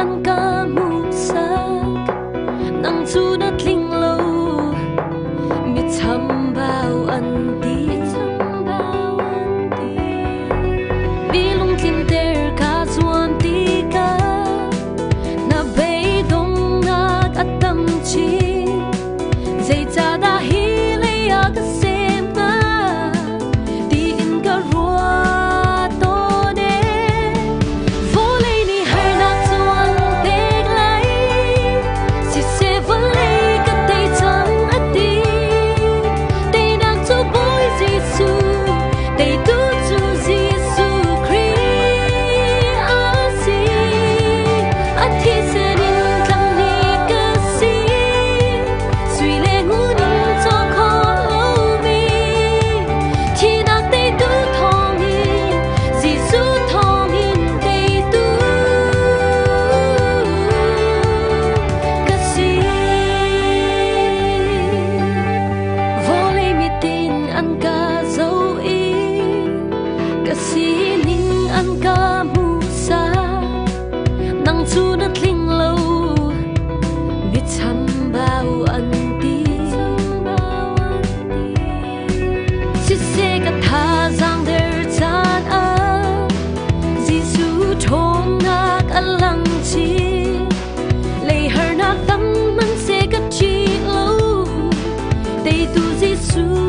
ang kamusak nang tunat linglaw mitsambaw andi bilong tinter kazuan tika na beidong nag-atamchi zay tada hilay agasempa diin karua Kasining ang kamusa nang tunat linglaw mitsambaw andi sisegat hazang dertan zisu chong nag-alangchi leihar na tamang segat chilo day tu zisu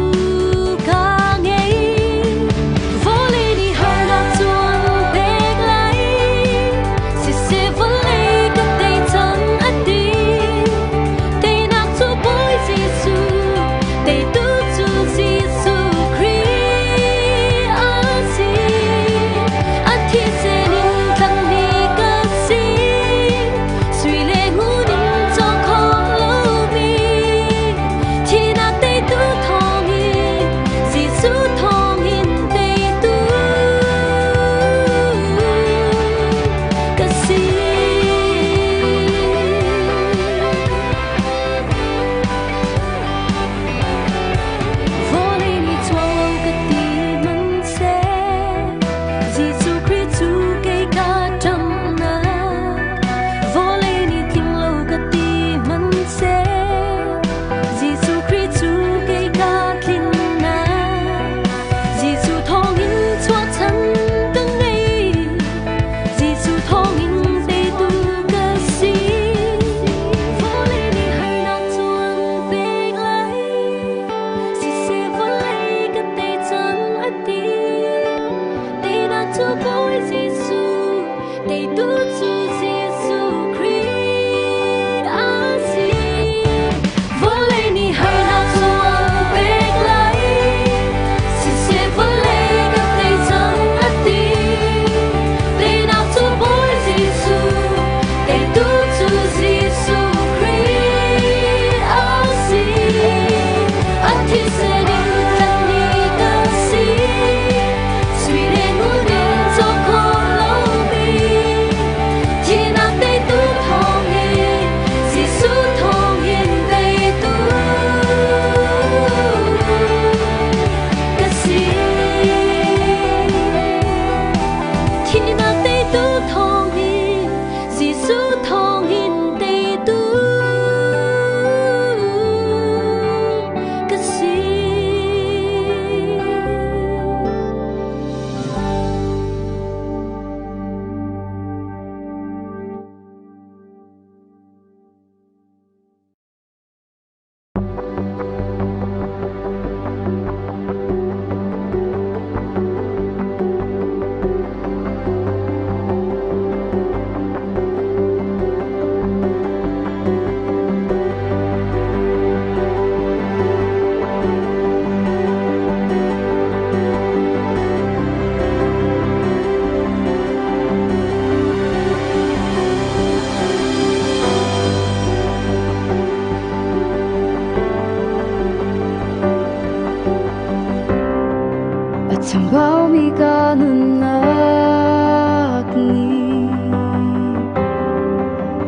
Sambawi ka nanakni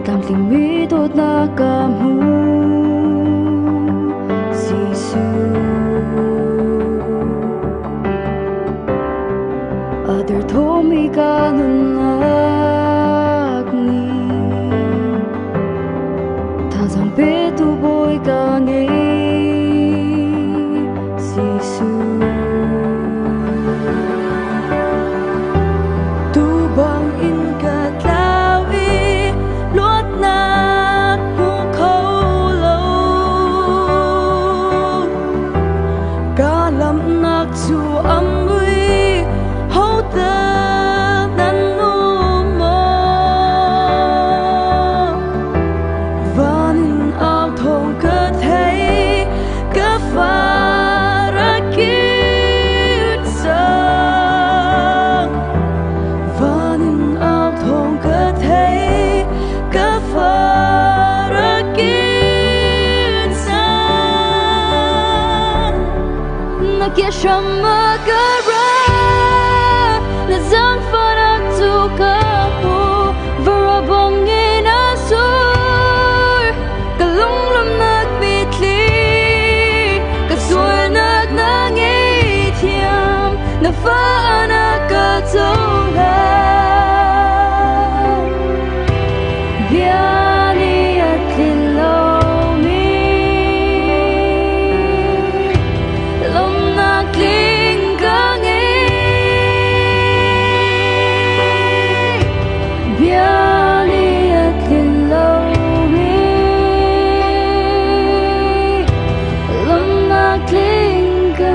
Tamting midot na kamu Sisu Adar tomi ka nanakni ka ngei Giêsu tu bang in ka tlau i luat nat mu khâu lâu ka lam nak chu am ui hau ta nan nu mo van ao thong ka thấy ka fa ra kiut sa van ao thong ka thấy ka fa ra kiut sa na kia shama ka ra na zang fa ra tu ka pu vara bong in asur ka lung lam nak bitli ka suar nak nangay thiam na fa na ka tola biani at lilomi lom nak ling ka ngay biani at lilomi lom nak ling ka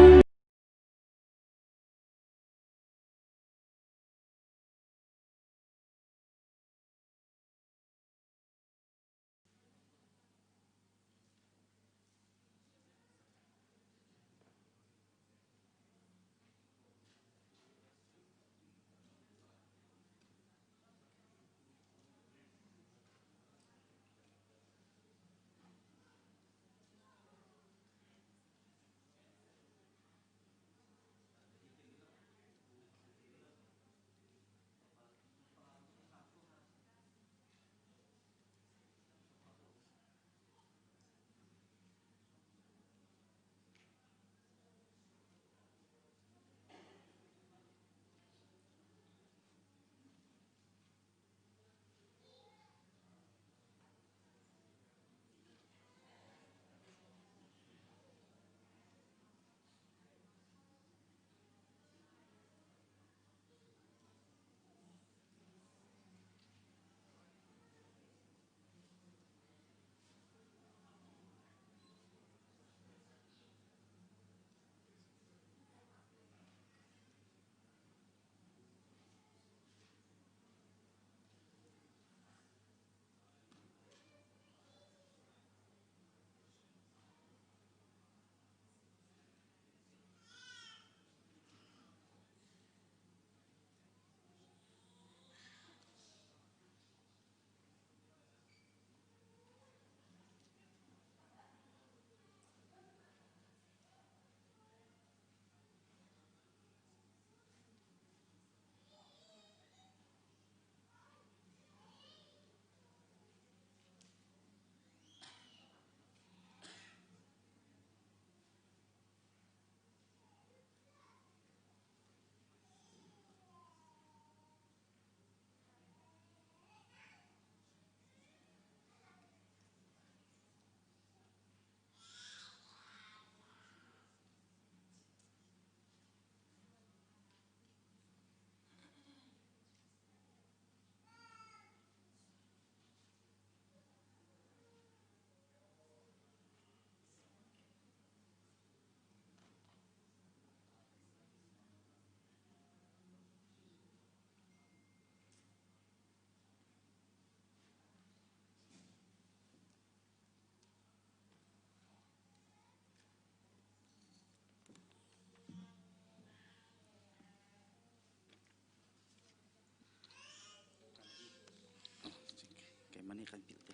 mani kan pil te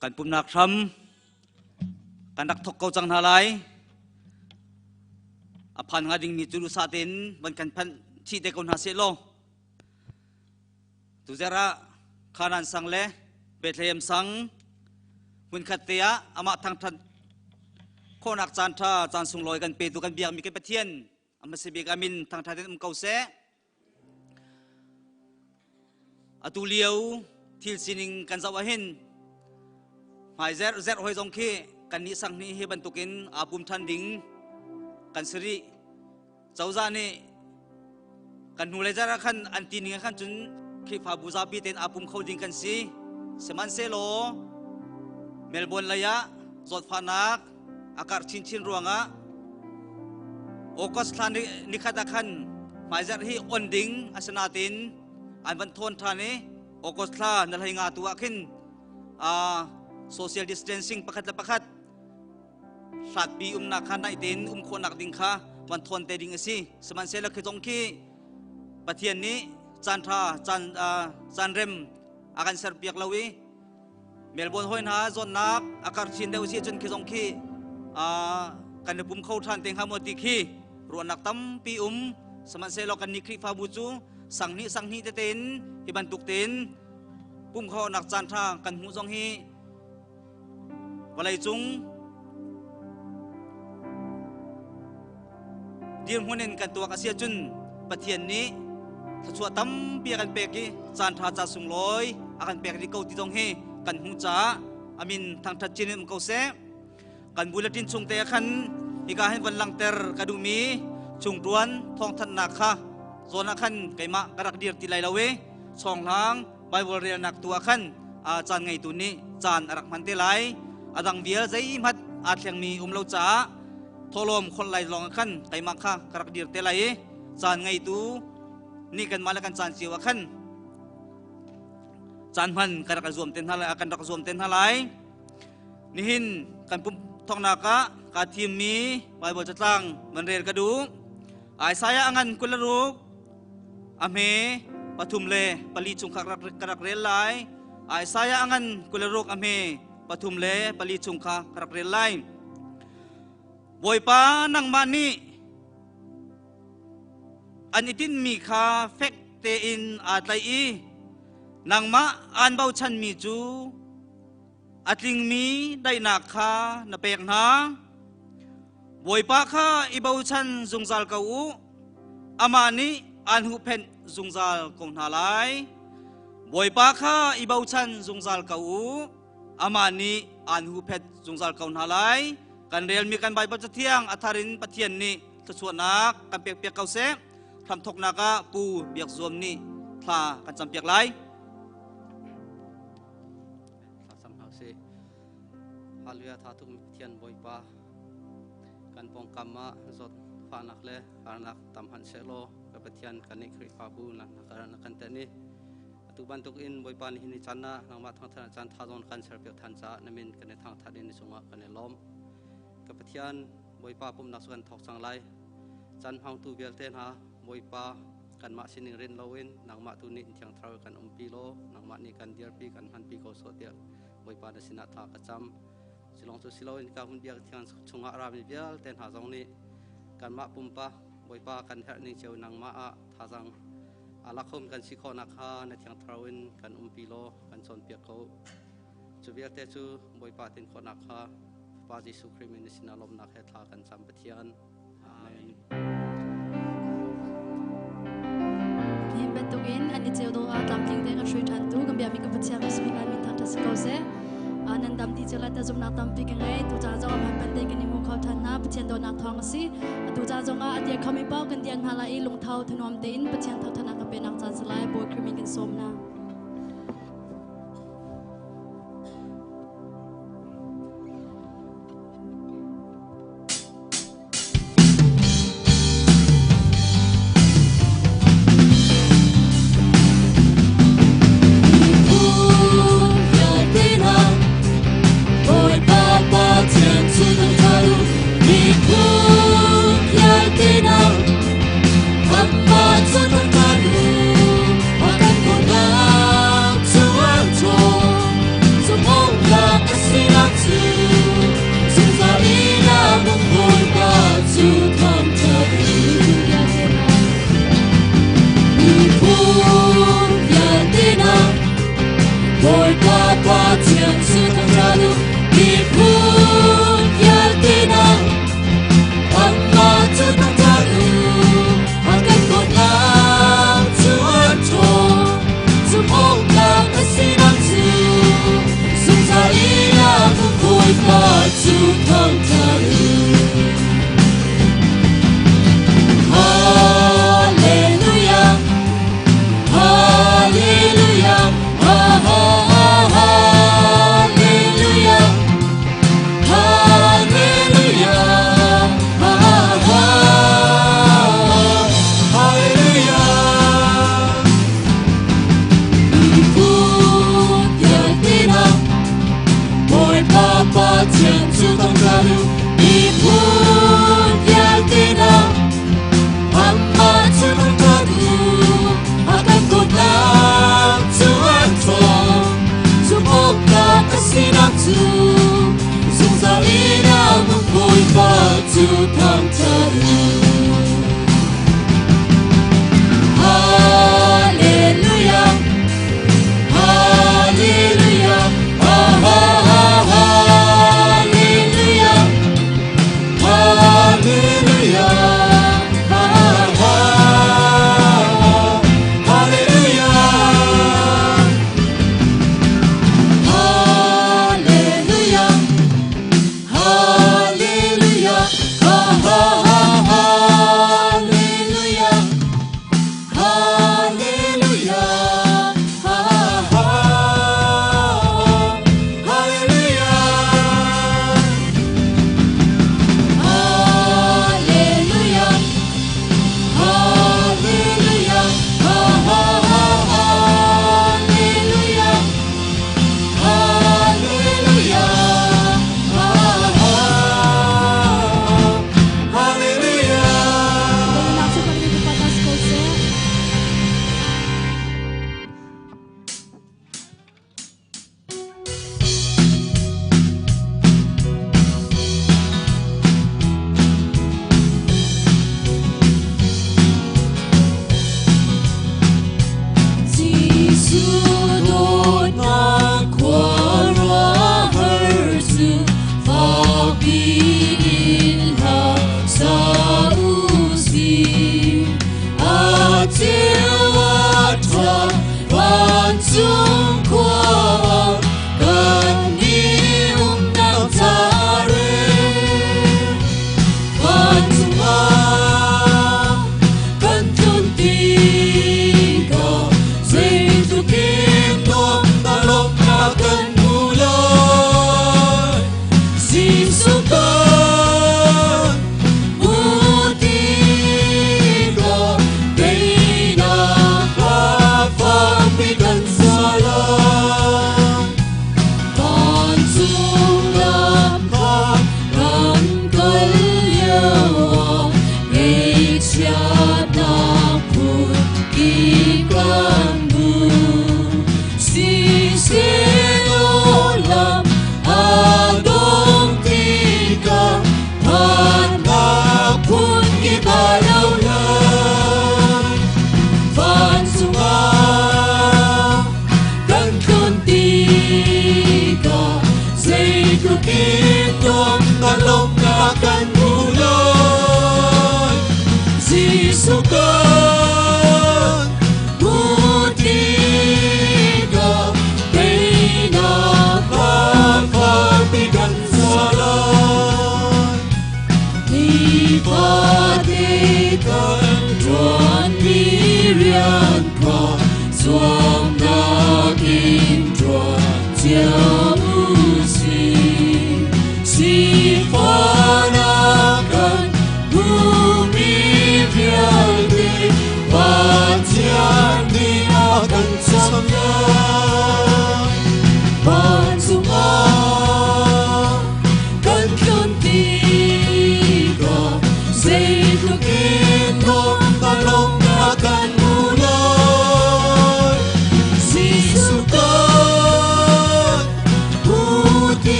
kan pum nak tham kan dak thok kau chang halai aphan ngading mi tulu satin ban kan phan chi te kon ha se lo tu zara khanan sang le Bethlehem sang hun khatia ama thang than khonak chan tha chan sung loi kan pe tu kan biak mi ke pathian มาสิบิกอามินทางทาเดนเกาเสอตุเลียวทิลซินิงกันสวะหินหายเซร์หอยจงคีกันนิสังนี้ให้บรรทุกินอาบุมทันดิงกันสิริเจ้าจานี่กันหูเลยจะรักขันอันตีนิงขันจนคีฟาบูซาบีเต็นอาบุมเขาดิงกันสิเสมันเซโลเมลเบิร์นเลยะจอดฟานักอากาศชินรวงะโอกัสทานิขัดขันหมายจะให้อนดิงอาสนาตินอันวันทนทานี้โอกัสทานลายงาตัวขึ้นsocial distancing ประคัดประคัดสัตว์ปีนักขันได้ตินคนนักดิงค่ะวันทนเตดิงสิสมันเซลคือจงคีปะเทียนนี้จันทราจันเรมอาการเสร์เปียกลาวีเมลบอนห้อยนาจนนักอากาศชินเดวซีจนคือจงคีกันปุ่มเข้าทานเต็งหามติคีรวนนักตั้มปีสมันเซลกันนิคริฟาบูจูสังนิเตนฮิบันตุกเตนปุ่มเข้านักจันทรากันหูจงฮีวลัยจุงเดียมหัวเน้นกันตัวกเสียจุนปะเทียนนี้ถ้าชัวตั้มเปียกันเปกีจันทราจัดสุงลอยอาการเปกที่เกาที่จงฮีกันหูจ้าอามินทางทัดจินมเกาเสกันบุลตินชงเตะขันอีกาให้วันลังเตอร์กระดูมีชงดวนทองทันนักค่ะโซนขันไก่มะกระดักเดียร์ติไลลาเวช่องทางใบวอลเรียนักตัวขันอาจารย์ไงตุนี้จานรักมันเตไลอาดังเบียร์ใจมัดอาเทียงมีเลาจ้าทอลมคนไลลองขันไก่มะค่ะกระดักเดียร์เตไลจานไงตูนี่กันมาแล้วกันจานเสียวขันจานพันกระดักรวมเต็นทลายกันดักรวมเต็นทลายนี่หินกันปุ่มทองนากะกาทีมมีใบบทจังมันเรียนกระดูไอ้สายอังันกุลรูกอเมปทุมเลปลีจุงกระเรียนไลไอ้สายอังันกุลรูกอเมปทุมเลปลีจุงกระเรียนไลบอยปานังมานีอันนี้ตินมีคาเฟกเตอินอาไลอีนังมาอันเบาชันมีจูอัดลิงมีได้หนักค่ะนับเปกนะบอยปาค่ะอิบาวชันจุงซาลเกาอามานีอันหุเพนจุงซาลกงนาไลบอยปาค่ะอิบาวชันจุงซาลเกาอามานีอันหุเพนจุงซาลเกานาไลกันเรียนมีกันใบปัจจเทียงอัธารินปะเทียนนี่ทศวนักกันเปียกเกาเสทำทกนักปูเบียกรวมนี่ทากันจำเปียกไลฮาเลียทาตุมเทียนบอยปากันปองกรรมะจดฟานักเลฟานักตำหันเซโลกับเทียนกันนิคริฟาบูนักการนักกันเตนี่ตุบันตุกอินบอยปานี่นิจันนะนังมาทางทางจันทาจอนกันเสร์เปียทันจ้านามินกันในทางทัดนิสุงะกันในล้อมกับเทียนบอยปาปุ่มนักสุกันทอกสังไลจันพังตูเบียเตนฮาบอยปากันมาสินิรินลาวินนังมาตุนิเทียงทราวกันปีโลนังมานี่กันเดียร์ปีกันหันปีโกโซเดียบอยปาเดสินาทากระจำสิลองสุสิลาวินการหุ่นเบียเทียงชงอารามิเบียเตนหาจงนี้กันมาปุ่มปาบอยปากันเฮนิเจียวนังมาอาทาจังอาลักคมกันสิโคนักฮาในเทียงทราวินกันปีโลกันชนเปียกเขาจูเบียเตจูบอยปาตินโคนักฮาปาจิสุคริมินิสินาลมนักเฮทากันจำปะเทียนอาเมนยิมเป็นตุกินอันนี้เจ้าตัวตามทิ้งเด็กช่วยทันตู้กันเบียมีกับปะเทียนสมิงามินทันทัศกเสอันนั้นดำที่จะลัดจุ่มนักตำปีกันไงตัวจ้าจงมันเป็นเด็กนี่มุขเขาทันนะปะเทียนโดนนักทองสิตัวจ้าจงอาเดียเขาไม่เป้ากันเดียนฮาลาอีลงเท้าถนอมเตินปะเทียนเท้าธนากับเป็นนักจันสลายบวกคริมิกันสมนะHãy subscribe cho kênh Ghiền Mì Gõ Để không bỏ lỡ tu thang taru. Hallelujah, hallelujah, hallelujah, hallelujah,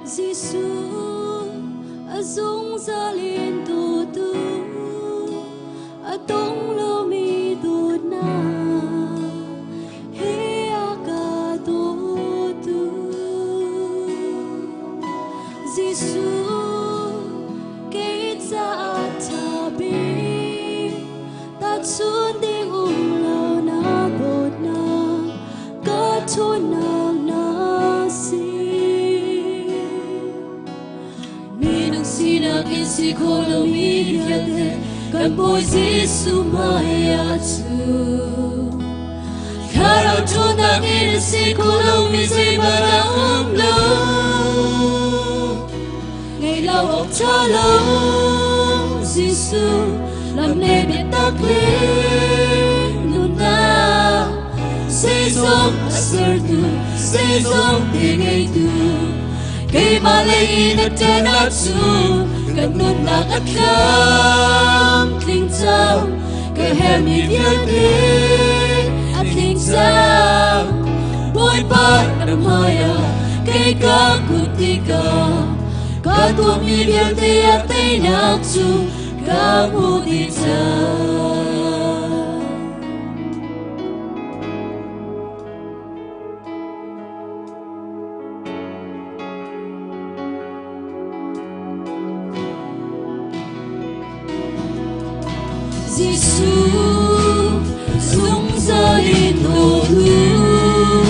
Giêsu azung za liên tu tu atong lo mi tu na he aga tu tu Giêsu ke za ta bi ta chun ding lo na tu na ka tu na si Sinak isi kolo mi viate kan boy Giêsu maya tu Karao tunak isi kolo mi say bara lo Ngày lâu ốc cha lâu Giêsu làm lê biết tắc lên luna Say zong asar tu say zong te ngay tu Kay malay na tanatsu Ganun na akam Tling tao Kay hemi viate At ling tao Boy pa na maya Kay kakutika Katua mi viate at ay naksu Kamudita Giêsu dung ra in hồ hương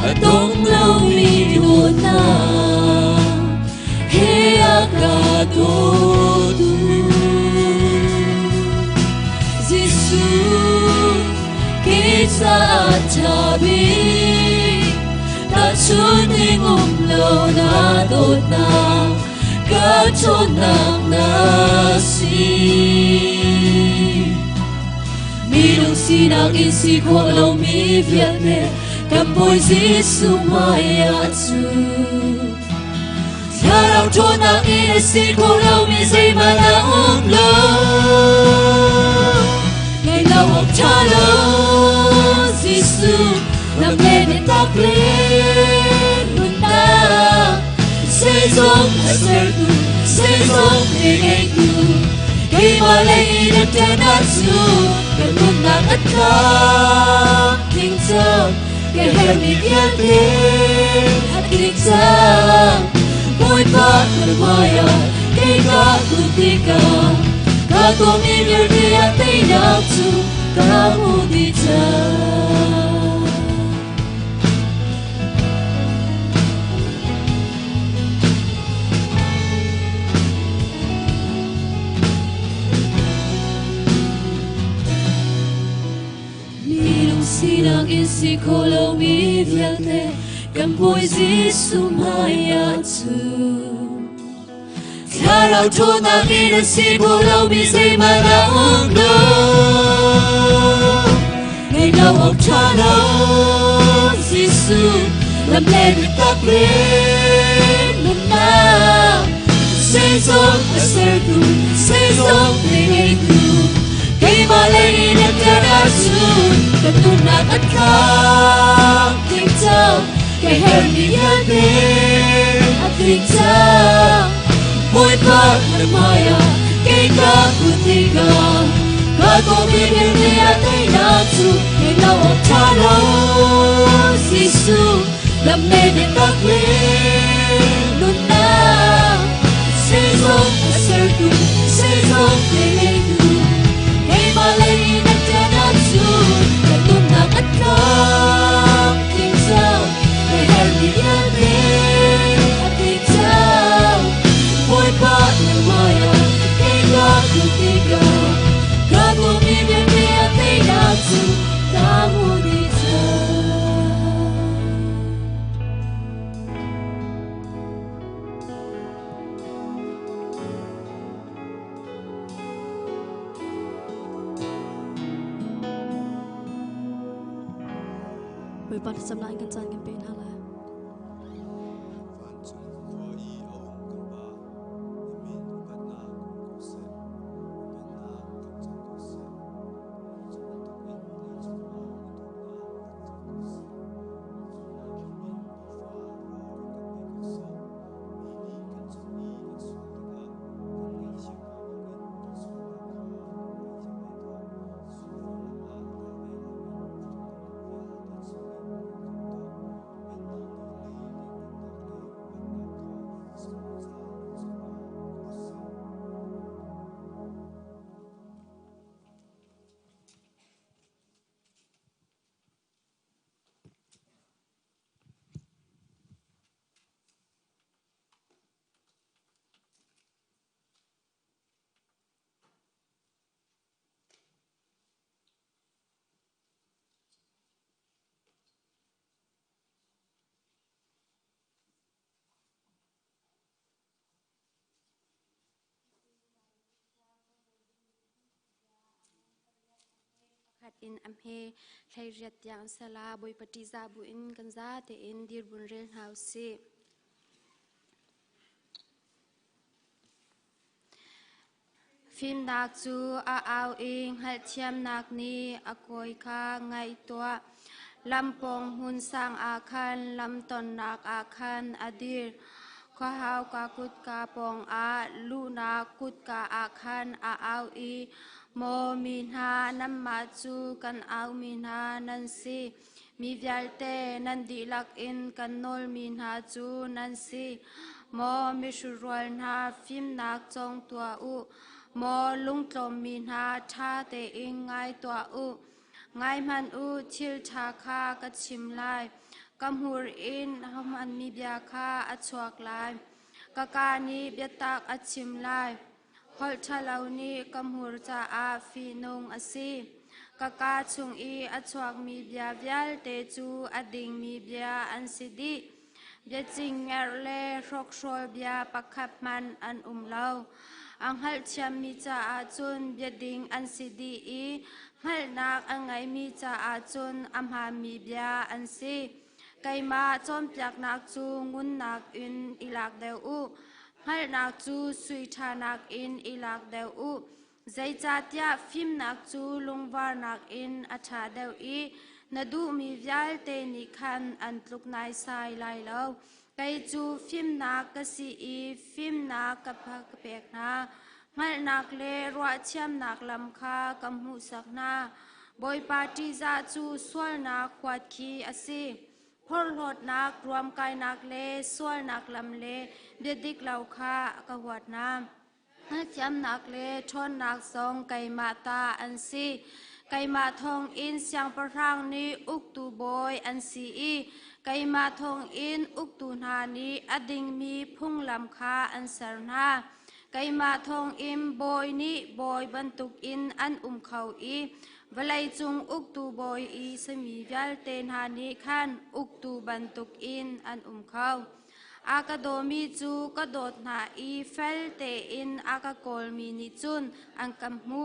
atong lâu mi đua na he aga tu Giêsu ke sa cha bi ta chun ding lâu na đốt na ka chon nang na si Mi nung sinak isi ko lâu mi viet ne Kam boy Giêsu maya tu Karao tunak isi ko lâu mi say mana lo Ngày lâu ốc cha lâu Giêsu làm lê biết tắc lên luna Say zong asar tu say zong te ngay tu Kay malay na tanatsu Ganun na akam Ling tao Kay hemi viate At ling tao Boy pa na maya Kay kakutika Katua mi viate at ay naksu Kamudita Sinak isi ko lâu mi viate Kam boy Giêsu maya tu Karao tunak isi ko lâu mi say mana lo Ngày lâu ốc cha lâu Giêsu làm lê biết tắc lên luna Say zong asar tu say zong te ngay tu Kay malay na tanatsu Ganun na akam Ling tao Kay hemi viate At ling tao Boy pa na maya Kay kakutika Katua mi viate at ay naksu Ngày lâu ốc cha lâu Giêsu làm lê biết tắc lên luna Say zong asar tu say zong te ngay tu Kay malay na tanatsu Ganun na akam Ling tao Kay hemi viate At ling tao Boy pa na maya Kay kakutika Katua mi viate at ay naksu Kamudita Bởi bắt xâm lại gần chân gần bên hà là ขัดอินอัมเฮไทยเรียดยังสลาบอยปฏิจาบุอินกันซาเตอินดีร์บุญเรนเฮาซีฟิล์มนักจูเอาอิงหัดเทียมนักนี้อากอยคาไงตัวลำปงหุนสร้างอาคันลำตนนักอาคันอดีรข้าหาวกากุดกาปองอาลูนากุดกาอาคันเอาอีโมมินหานัมมาจูกันเอามินหานันซีมีเวลเตนันดีลักอินกันโนลมินหาจูนันซีโมมิชุรวลนาฟิมนักจงตัวอุโมลุงตลมมินหาชาเตอิงไงตัวอุไงมันอุชิลชาคากระชิมลายกำหูอินหมันมีเบียคาอัชวกลายกะกานีเบียตักอัชิมลายฮอลชาลาวนีกำหูจะอาฟีนงอซีกะกาชุงอีอัชวกมีเบียวิลเตจูอดิงมีเบียอันสิดีเบียจิงเอรเลรกโชลเบียปักขับมันอันเลาอังฮัลเชียมีจะอาจุนเบียดิงอันสิดีอีฮัลนักอังไงมีจะอาจุนอัมหามีเบียอันซีไกมาจอมเปียกนักจูงุนนักอินอิลักเดอูฮัลนักจูสุยชานักอินอิลักเดอูใจจัดยาฟิมนักจูลุงวานักอินอัชาเดอีนดูมีวิลเตนิคันอันลุกนายสายไลเลวไกจูฟิมนักกสีอีฟิมนักกับพักเปกนาฮัลนักเลรัวเชียมนักลำคากำหูสักนาบอยปาติจาจูสวลนักขวัดขีอสีพอลดนักรวมกายนักเลสวลนักลำเลเบียดิกเหล่าคากะหวัดน้ำให้เทียมนักเลชนนักทรงไก่มาตาอันซีไก่มาทองอินเสียงประรางนี้อุกตูบอยอันซีอีไก่มาทองอินอุกตูนานี้อดิงมีพุ่งลำคาอันเสรนาไก่มาทองอิมบอยนี้บอยบรรทุกอินอันเขาอีเวลัยจุงอุกตูบอยอีสมีวิลเตนหานิขันอุกตูบรรทุกอินอันเขาอากาโดมีจูกระโดดหนาอีเฟลเตอินอากาโกลมีนิจุนอังกัมหู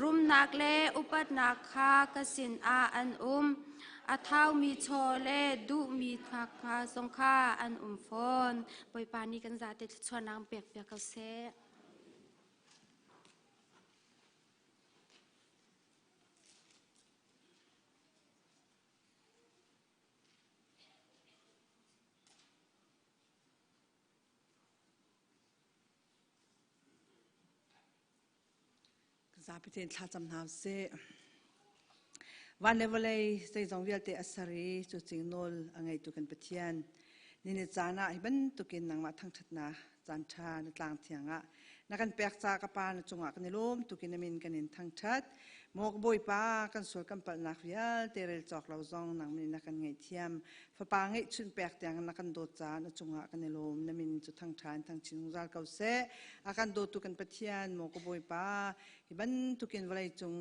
รุมนักเลอุปัตนักคากสินอาอันอาเท้ามีโชเลดุมีทักคาสงคาอันฟอนปอยปานีกันซาเตชวนนางเปียกเปียกเขาเซซาพิเทนทาจำนาวเซวันเนวเลยใจจงเวียลเตอสรีจุดสิงโนลอังไงตุกันปะเทียนนี่เนจานะบันตุกินนางมาทั้งชัดนาจันทาในกลางเทียงะนักกันเปียกจากปานจงอักในลมตุกินมินกันนินทั้งชัดโมกบอยปากันสวยกันปะนักเวียลเตเรลจอกเราจงนางมินนักกันไงเทียมฟ้าปางไงชุนเปียกเตียงนักกันโดจานจงอักกันในลมนมินจุดทั้งชานทั้งชินงจัลเกาเซอากันโดตุกันปะเทียนโมกบอยปาบันตุกินวลัยจง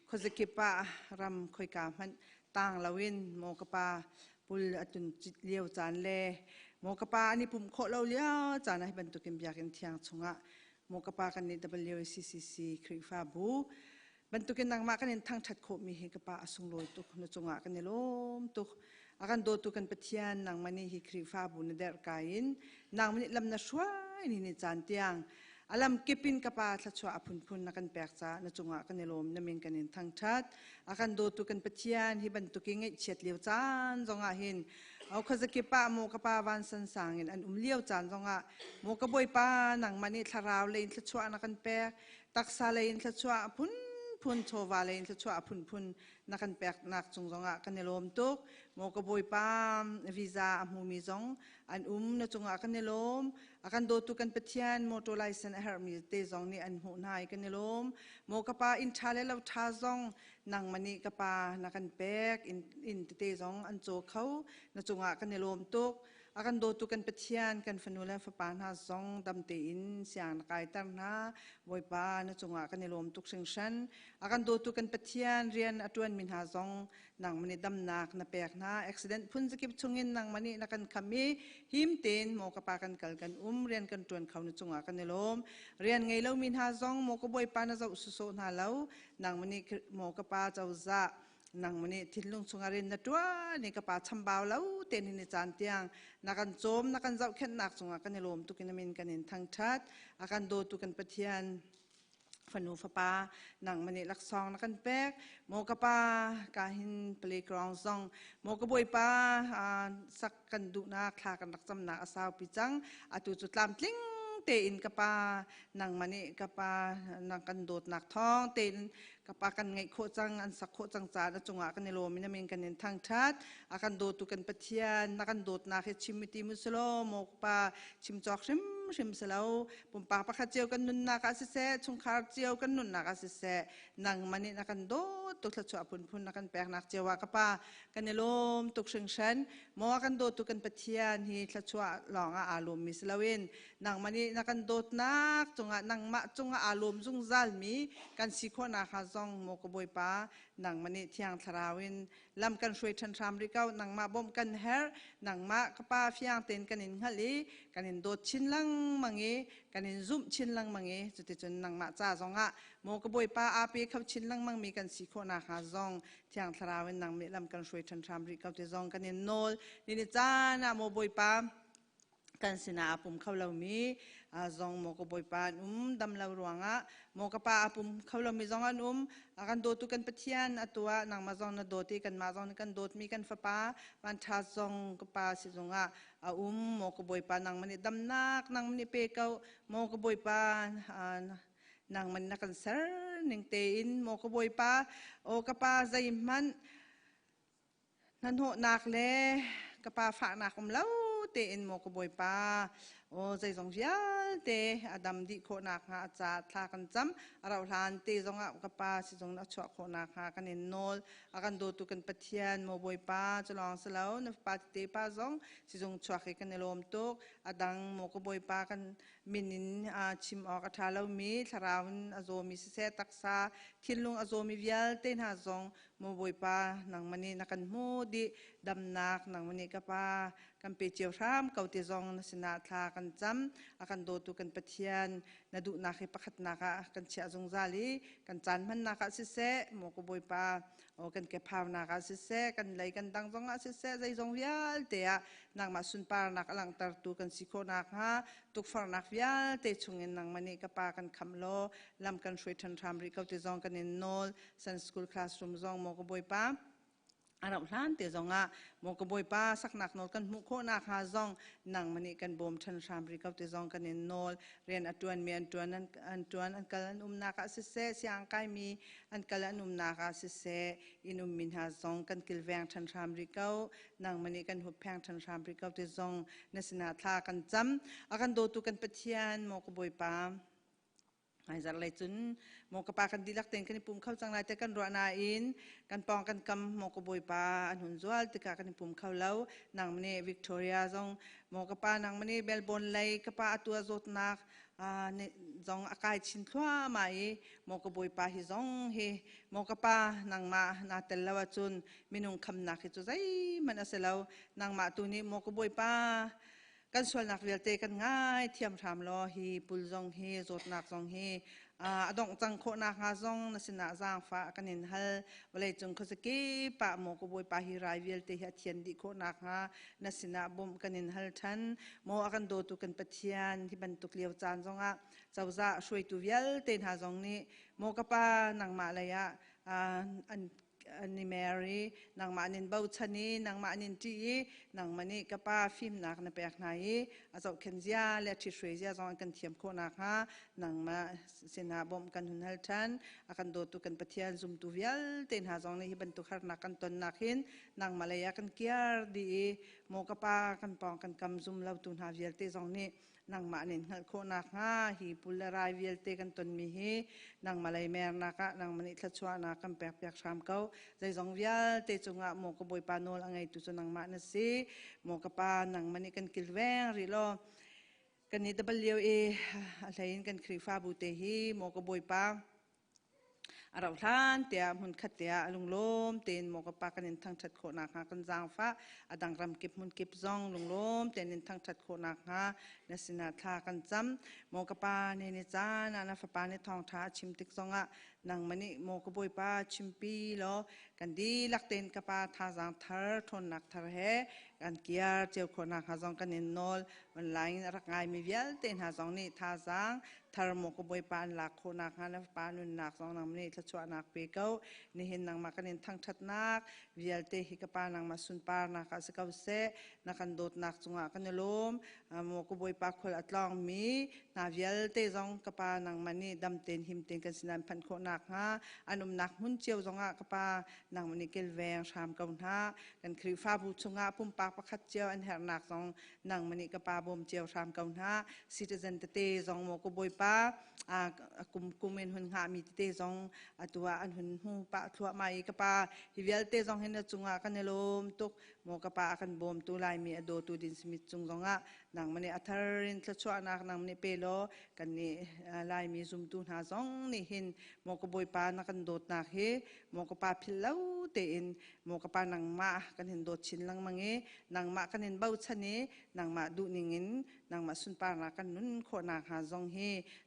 ขจิกิปารำคอยกามันต่างลาวินโมกปาปุลอจุนจิตเลี้ยวจานเลโมกปาอันนี้ปุ่มโคเราเลี้ยวจานให้บรรทุกเก็บยากันเทียงชงะโมกปากันนี้ WCCC คริฟ้าบูบรรทุกเก็บนางมากันนี้ทั้งชัดโคมีเฮกปาอสุงลอยตุกนจงะกันนี้ล้มตุกอากันโดตุกันปะเทียนนางมันนี่ฮิคริฟ้าบูนเดอร์กายินนางมันนี่ลำนัชวายนี่จานเตียงอาลัมเก็บปินกับปาทัชวาพุนพุนนักกันแปลกจ้านจงะกันในลมนมินกันในทั้งชัดอากันโดตุกันปะเทียนฮิบันตุกิงเฉียดเลี้ยวจานจงะเห็นเอาขจิกปาโมกปาวันสันสางเห็นอันเลี้ยวจานจงะโมกบอยปานังมันนี่ทาราวเลยทัชวานักกันแปลกตักซาเลยทัชวาพุนพุนโชวาเลยทัชวาพุนพุนนักกันแปลกนักจงะกันในลมตุกโมกบอยปาวีซ่ามูมิจงอันนจงะกันในลมอากันโดตุกันปะเทียนมอเตอร์ไลเซนเฮอร์มิลเตจงนี่อันหูนายกันในลมโมกปาอินชาเลลาวทาจงนังมันนี่กปานักกันแปกอินเตจงอันโจเขานจงะกันในลมตุก akan do tu kan petian kan fanula fa pan ha zong dam te in siang kai tar na boy pa na chunga kan lom tuk sing shan akan do tu kan petian rian atuan min ha zong nang mani dam nak na pek na accident phun zakip chungin nang mani na kan kami him ten mo ka pa kan kal kan rian kan tuan khau na chunga kan lom rian ngei lo min ha zong mo ko boy pa na zo su so na lo nang mani mo ka pa chau za nang mani thilung chungarin na tua ni ka pa chambao lo ten ni chan tiang nakan chom nakan zau khen nak chunga kan lom tu kin min kan in thang that akan do tu kan pathian fanu fa pa nang mani lak song nakan pek mo ka pa ka hin playground song mo ka boy pa sak kan du na kha kan rak cham na asaw pi chang atu chu tlam tling te in ka pa nang mani ka pa nang kan dot nak thong ten ka pa kan ngai kho chang an sak kho chang cha na chunga kan lo min min kan in thang that akan do tu kan pathian nakan dot na he chimiti muslo mo pa chim chok rim selo pum pa pa kha cheu kan nun na ka se chung khar cheu kan nun na ka se nang mani na kan do tu thla chwa phun na kan pek nak chewa ka pa kan lom tuk sing shan mo kan do tu kan pathian hi thla chwa longa alum mislawin nang mani na kan dot nak chunga nang ma chunga alum jung zal mi kan si kho na kha zong mo ko boy pa nang mani thiang tharawin lam kan shoi than tham ri kau nang ma bom kan her nang ma ka pa fiang ten kan in hali kan in dot chin lang mangi kan in zoom chin lang mangi chuti chun nang ma cha zonga mo ko boy pa a pe khau chin lang mang mi kan si kho na kha zong thiang tharawin nang mi lam kan shoi than tham ri kau te zong kan in nol ni cha na mo boy pa kan sina apum khawlo mi zong mo ko boy pan dam law ruanga mo ka pa apum khawlo mi zong an akan do tu kan pathian atua nang ma zong na do ti kan ma zong kan dot mi kan fa pa man tha zong ka pa si zonga mo ko boy pa nang mani dam nak nang mani pe kau mo ko boy pa nang man na kan sar ning te in mo ko boy pa o ka pa zai man nan ho nak le ka pa fa nak lau te in mo ko boy pa o zai zong vial te adam di kho nak ha cha thla kan cham arau hlan te zonga ka pa si zong na chwa kho nak ha kan in nol akan do tu kan pathian mo boy pa chalong salo na pa te pa zong si zong chwa ke kan lom tok adang mo ko boy pa kan minin chim ok athalo mi tharawin azomi se taksa thilung azomi vial te na zong mo boy pa nang mani nakan mu di dam nak nang mani ka pa kan pe chiu ram kau te zong na sina thla kan cham akan do tu kan pathian na du na khe pakhat na ka kan chia zong zali kan chan man na ka si se mo ko boy pa o kan ke phaw na ka si se kan lai kan dang zong a si se zai zong vial te a nang ma sun par nak alang tar tu kan si kho nak ha tuk far nak vial te chungin nang mani ka pa kan khamlo lam kan shoi than tham ri kau te zong kan in nol san school classroom zong mo ko boy pa arab hlan te zonga mo ko boy pa sak nak nol kan mu kho na kha zong nang mani kan bom than sham ri kau te zong kan in nol ren atuan mi antuan an kalan na ka se se siang kai mi an kalan na ka se se inum min ha zong kan kilweng than sham ri kau nang mani kan hu phang than sham ri kau te zong nasina tha kan cham akan do tu kan pathian mo ko boy pa ai zar lai chun mo ka pa kan dilak ten kan pum khau chang lai te kan ro na in kan pong kan kam mo ko boy pa an hun zwal te ka kan pum khau lau nang mani Victoria zong mo ka pa nang mani Melbourne lai ka pa atua zot nak ne zong akai chin thwa mai mo ko boy pa hi zong he mo ka pa nang ma na tel lawa chun minung kham na khi chu zai man aselau nang ma tu ni mo ko boy pa kan sol nak velte kan ngai thiam tham lo hi pul zong hi zot nak zong hi adong chang kho na nga zong na sina zang fa kanin hal wale chung kho saki pa mo ko boy pa hi rai velte hi thian di kho na nga na sina bom kanin hal than mo akan do tu kan pathian hi ban tuk liaw chan zonga chawza shoi tu velte ha zong ni mo ka pa nang ma la ya ni Mary nang manin bau chani nang manin ti nang mani kapa film nak na pek nai azo kenzia le thi shwezia zong kan thiam kho na kha nang ma sina bom kan hunal than akan do tu kan pathian zum tu vial ten ha zong ni ban tu khar na kan ton nakhin nang malaya kan kiar di mo kapa kan pong kan kam zum lau tu na vial te zong ni nang manin hal kho na kha hi pularai vial te kan ton mi hi nang malai mer na ka nang mani thachwa na kan pek pek sam kau ใจสองเวียลเตจงะโมกบอยปานโนลอังไงตุจนังมานะสิโมกปานังมันนี่กันกิลแวงริโลกันนี่ตะบลเลียวอะไรกันครีฟ้าบูเตฮีโมกบอยปาเราท่านเตียมุนขัดเตียลุงลมเตียนโมกปากันนินทั้งชัดโคนักฮะกันจางฟ้าอดังรำเก็บมุนเก็บซองลุงลมเตียนนินทั้งชัดโคนักฮะนสินาทากันจำโมกปาเนเนจานาฟปาเนทองท้าชิมติกซองะนางมันนี่โมกบอยปาชิมปีโลกันดีลักเตียนกปาทาจางเธอทนนักเธอเฮกันเกียร์เจียวโคนักฮะจองกันนินโนลมันไลน์รักไงมีเวียลเตียนฮะจองนี่ทาจางทาร์โมกบอยปานหลักโคนักฮะนฟปานุนนักจองนางมันนี่ชวนักเปเก้านี่เห็นนางมากันนินทั้งชัดนักเวียลเตหิกปานางมาสุนปานักสกาวเสนักกันโดดนักจงอากันลมโมกบอยปาคนอัตลองมีนาเวียลเตจงกปานางมันนี่ดำเต็นหิมเต็นกันสินันพันโคนักฮะอันอุมนักมุนเจียวจงอากปานางมันนี่เกลแวงชามกำฮะกันครีฟ้าบูจงอาปุ่มปากประคัดเจียวอันแหกนักจงนางมันนี่กปาบ่มเจียวชามกำฮะซิติเซนเตจงโมกบอยปากุมเอ็นหุนหามีเตจงตัวอันหุนหูปะทั่วไม่กปาฮิเวียลเตจงเห็นจงอากันลมตุกโมกปากันบ่มตัวลายมีอโดตัวดินสมิจงจงนางมันนี่อัทารินทชวนักนางมันนี่เปโลกันนี่ลายมีซุมตุนหาจงนี่เห็นโมกบอยปานักกันโดดนักเฮโมกปาพิลเลวเตอินโมกปานางมากันเห็นโดดชินลังมังเอนางมากันเห็นเบาชนีนางมาดูนิงินนางมาสุนปานักกันนุนโคนักหาจงเฮ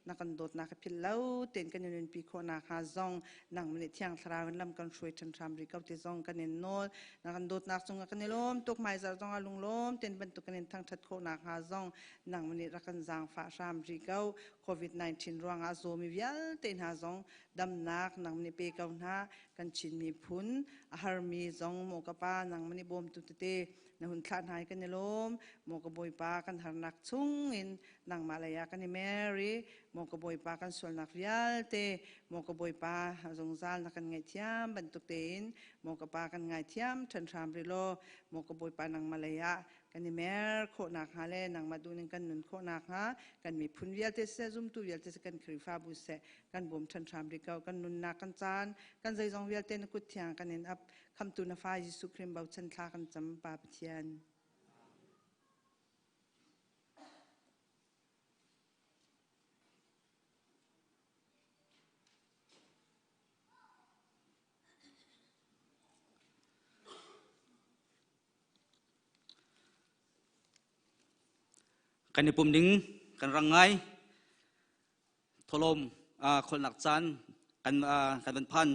นักกันโดดนักพิลเลวเตนกันยุนปีโคนักหาจงนางมันนี่เที่ยงทราวันลำกันช่วยชันทรามริกเอาเตจงกันเห็นโนนักกันโดดนักจงกันเห็นลมตุกไม้จงอาลุงลมเตนบรรทุกกันเห็นทั้งชัดโคนักหาจงนางมันนี่รักกันจางฟ้าชามริกเอาโควิด-19รวงอาโซมีเวียลเตนหาจงดำนักนางมันนี่เปกเอาหน้ากันชินมีพุนอาหารมีจงโมกปานางมันนี่บ่มตุเตนหุ่นคลานหายกันในลมโมกบอยปากันหานักชุ่งอินนางมาลายากันในแมรี่โมกบอยปากันส่วนนักวิลเตโมกบอยปาจงซาลนักกันไงเทียมบรรทุกเตนโมกปากันไงเทียมชันทรามริโลโมกบอยปานางมาลายากันในแมร์โคนักฮาเลนางมาดูนึงกันนุนโคนักฮะกันมีพุนวิลเตเซซุมตูวิลเตเซกันคริฟาบุเซกันบ่มชันทรามริเกากันนุนนักกันจานกันใจจงวิลเตนกุดเทียงกันเห็นอับคำตุนฟ้ายิสุคริมเบาชันทากันจำปาปเทียนกันในปุ่มดิ้งกันรังไงทลมคนหนักจันกันกันเป็นพัน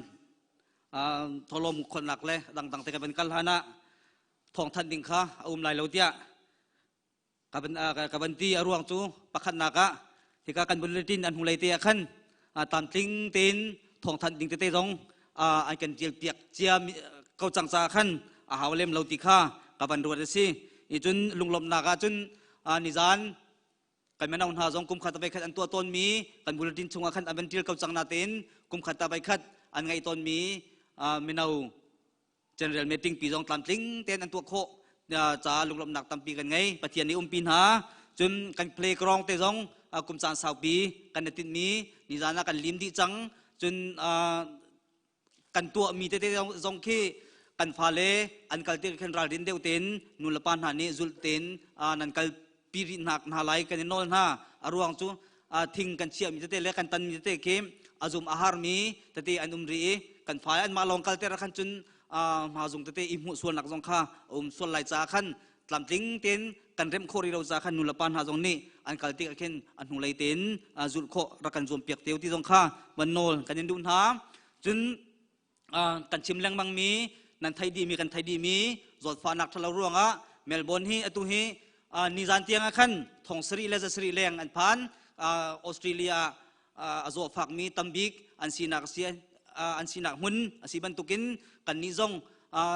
ทลมคนหนักเลยดังแต่กันเป็นกัลฮานะทองทันดิ้งค่ะลายเหลาเตียกันเป็นตีอรวงจูปักขันนักะที่กันบนเลตินอันหุเลยเตียขันตามทิ้งตีนทองทันดิ้งเตะจงอันกันเจียเปียกเจียเกาจังซาขันหาวเล่มเหลาติค่ะกันเป็นรัวเดซี่อีจุนลุงลมนักะจุนนิจานกันแม่นาวหาจงกุมขัดตะไปขัดอันตัวต้นมีกันบุรุษดินชงขันอันเป็นที่เก่าจังนาเต็นกุมขัดตะไปขัดอันไงต้นมีแม่นาว general meeting ปีจงตามทิ้งเต็นอันตัวโคจะลุงลมหนักตามปีกันไงปะเทียนนี้ปีนหาจนกันเพลย์กรองเตจงกุมจานสาวปีกันในติดมีนิจานะกันลิมดีจังจนกันตัวมีเตจงขี้กันฟาเลอันกัลติกันราดินเดวเต็นนุลปานหานี้จุลเต็นนันกัลปีรินักนาไลกันโนนฮะอรวงจูทิ้งกันเชี่ยมีเตเลกันตันมีเตเข้มอาจุมอาหารมีเตอันรีกันฝ่ายอันมาลองกัลเตระขันจุนมาจุงเตอิมุส่วนหนักจงข้าส่วนไหลจาขันตามทิ้งเต็นกันเริ่มโคริเราจาขันนุลปานหาจงนี้อันกัลติกันอันหุไลเต็นจุลโครักันจุมเปียกเตียวที่จงข้าวันโนกันยันดุนหาจุนกันชิมแรงบางมีนันไทยดีมีกันไทยดีมีจอดฟ้านักทะเลร่วงเมลเบิร์นฮีอตุฮีนิจานเตียงขันทองสรีเลจะสรีแรงอันพันออสเตรเลียอาโซฟักมีตัมบิกอันซีนักเสียอันซีนักหุ่นอันซีบันตุกินกันนิจง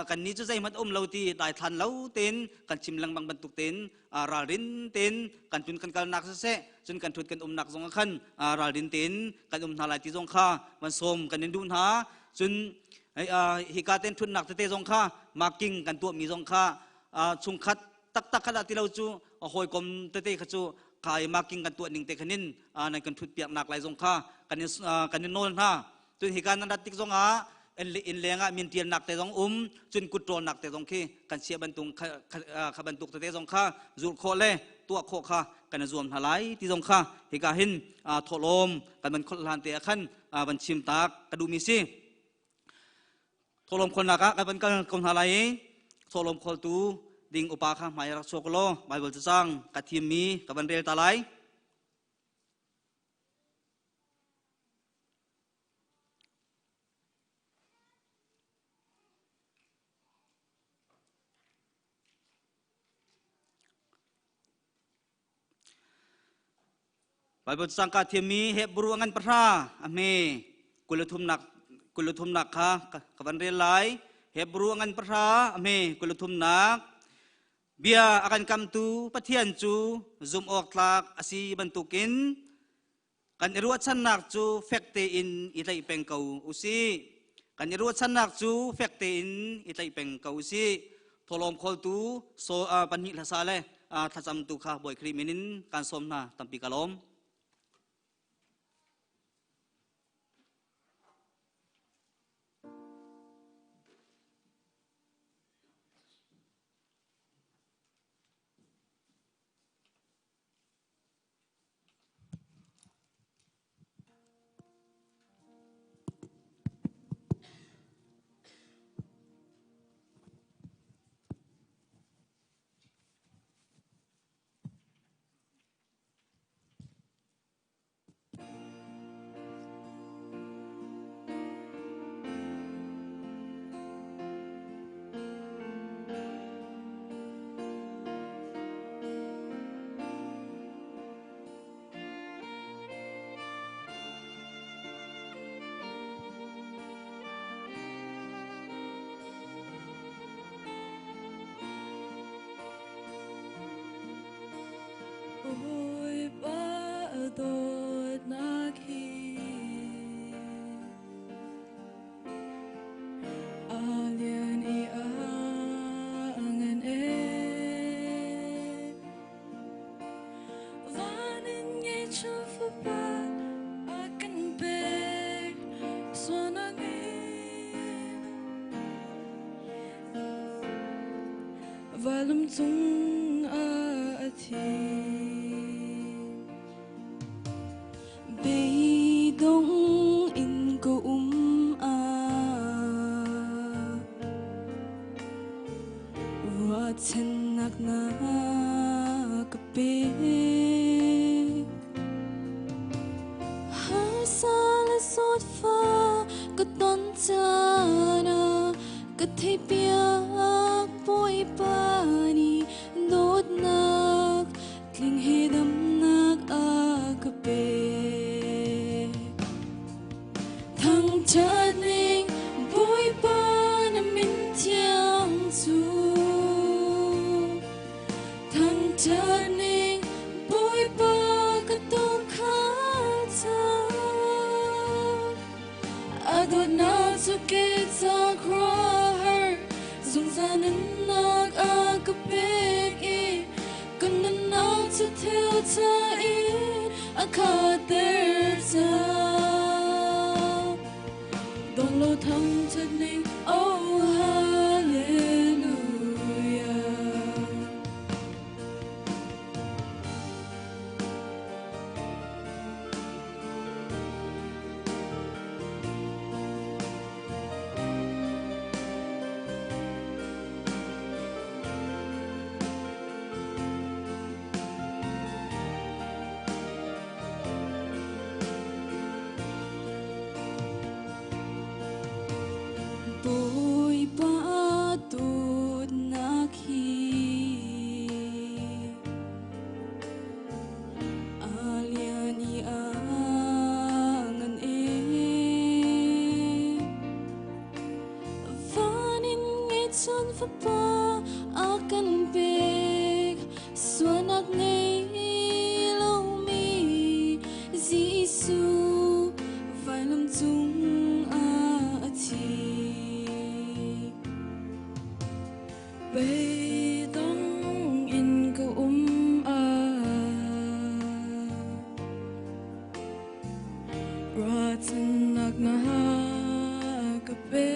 กันนิจุใจมัดเลาตีได้ทันเลาเต็นกันชิมลังบางบันตุกเต็นราลินเต็นกันจุนกันนักเสะจนกันทุดกันนักจงขันราลินเต็นกันนาลายที่จงข้ามันสมกันนิดุนหาจนฮิกาเต็นทุนนักเตะจงข้ามากิ้งกันตัวมีจงข้าชุงคัดตักขนาดที่เราจูหอยกลมเตะขจูขายมากิ้งกันตัวหนึ่งเตะขนินในกันทุดเปียกหนักไหลจงข้ากันนิโนนฮะตัวเหตุการณ์นั้นติกจง in lenga min tian nak te dong chun kutron nak te dong khi kan sia bantung kha bantuk te dong kha zur kho le tua kho kha kan zoom halai ti dong kha hi ka hin tholom kan man khol han te khan ban chim tak kadu mi si tholom khol naka kan ban kan kon halai tholom khol tu ding upa kha mai rak choklo bible chang ka thim mi ka ban rel talai Bible sangka thiami Hebrew angan pra ame kuluthum nak kha kaban relai Hebrew angan pra ame kuluthum nak bia akan kam tu pathian chu zum ok tlak asi bantukin kan iruat sanak chu fakte in itai pengkau usi kan iruat sanak chu fakte in itai pengkau usi tholom khol tu so panhi lasale thacham tu kha boy kriminin kan somna tampi kalom Ôi ba đột na khi alien I angen vanin ye chun fu ba akan be sonangin valum tung a thi Bay đông in cô Rua chân nạc na cà bê Hà xa là sốt pha Có tôn cha na Có thấy biạc bôi ba ni Đốt nạc Kinh hê đâm nạc cà bê Thằng cha ninh bôi ba na min tiang chu Thằng cha ninh bôi ba ka tông khá cha Adot na chu ke cha kra her Dung ra nan nak ka bê I Kan nan nak chu theo cha I Akha ter cha Don't lo thăng chất ninh Oh hallelujah Bôi ba tụt na khi alien I angan vanin ngay chun fa pa akan big suanak ngay lâu mi Giêsu vai lam chung thi Bay đông in cô Rua chân nạc na cà bê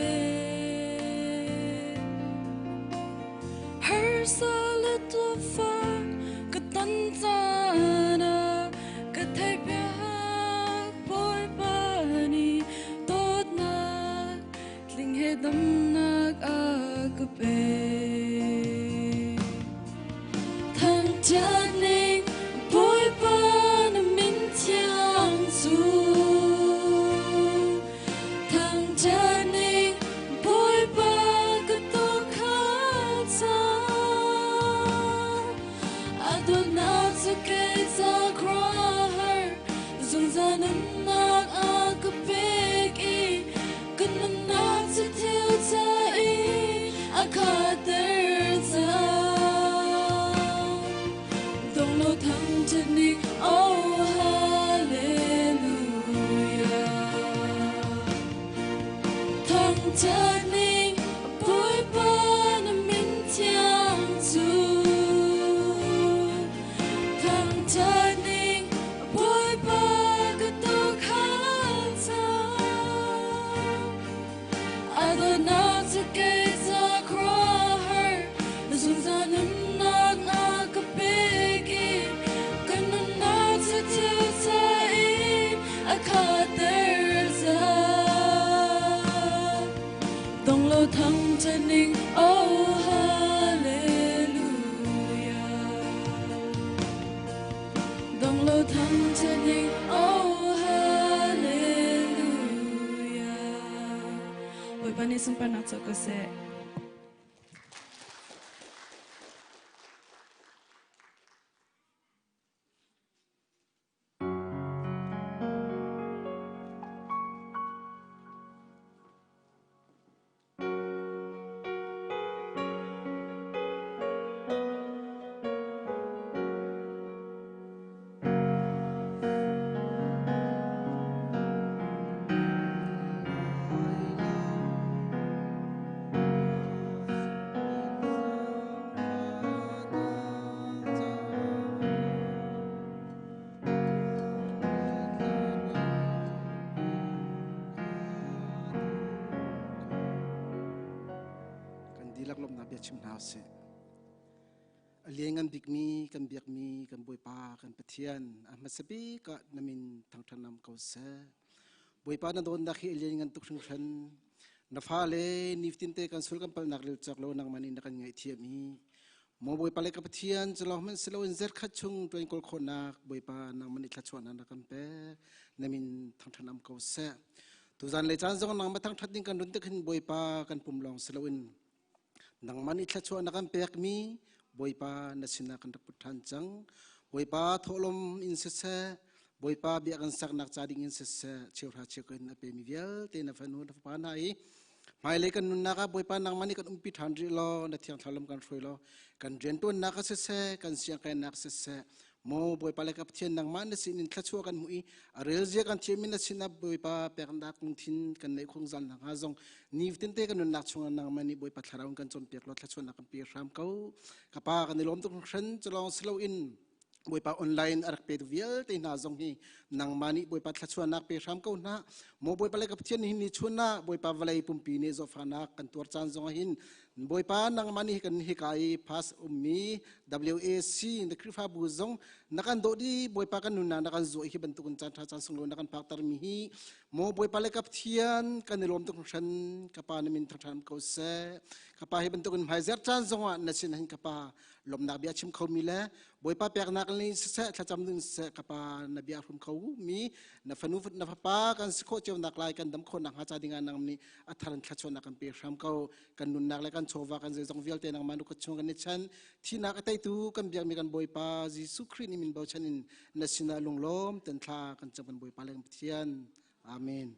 lo thăng chân hình oh hallelujah oi pani sumpa na cho ko se kan dilak lom na bia chim nau se aliengan bikmi kan biakmi kan boipa kan pathian amasabi ka namin thangthanam ko se boipa na don dakhi aliengan tuksung than na phale niftinte kan sul kan pal nakril chaklo nang mani na kan ngai thiami mo boipa le ka pathian chalo man selo in zer khachung toin kol khonak boipa nang mani thachwana na kan pe namin thangthanam ko se tu zan le chan zong nang ma thang thating kan run te khin boipa kan pumlong selo in nang mani thachwa na kan pek mi boipa na sina kan puthan chang boipa tholom in se se boipa bi kan sak nak chading in se se chewra chekin ape mi vial te na fanu na pa na I mai le kan nun na ka boipa nang mani kan umpi thandri lo na thiang thalam kan throi lo kan renton na ka se se kan siang kan nak se se mo boipa le ka pthian nang man na sin in thachwa kan mui arel je kan chemin na sina boipa pek na kung thin kan nei khong zan na zong niv tin te kan nun nak chunga nang mani boipa tharaung kan chon pek lo thachwa na kan pi ram kau kapa kan nilom tu khren chalong slow in boipa online arak pe vial te na zong hi nang mani boipa thachwa nak pe ram kau na mo boipa le ka pthian hi ni chuna boipa valai pumpi ne zo fana kan tur chan zong hin boipa nang mani kan hi kai pas ummi WAC the krifa bu zong nakan do di boipa kan nun na nakan zo hi bantu kun chan tha chan sung lo nakan pak tar mi hi mo boipa le ka pthian kan nilom tu khren kapa na min thang ko se kapa hi bantu kun mai zer chan zong na sin hin kapa lom na bia chim khau mi le boipa pek nak ni se thacham dun se kapa na bia rum khau mi na fanu na pa kan sikho chew nak lai kan dam kho nak ha cha dinga nang ni atharan thachon nak kan pe ram kau kan nun nak lai kan chowa kan zong vial te nang manu ko chung kan ni chan thi nak atai tu kan biak mi kan boipa jisu khri ni min bau chanin na sina lunglom ten thla kan cham kan boipa leng thian amen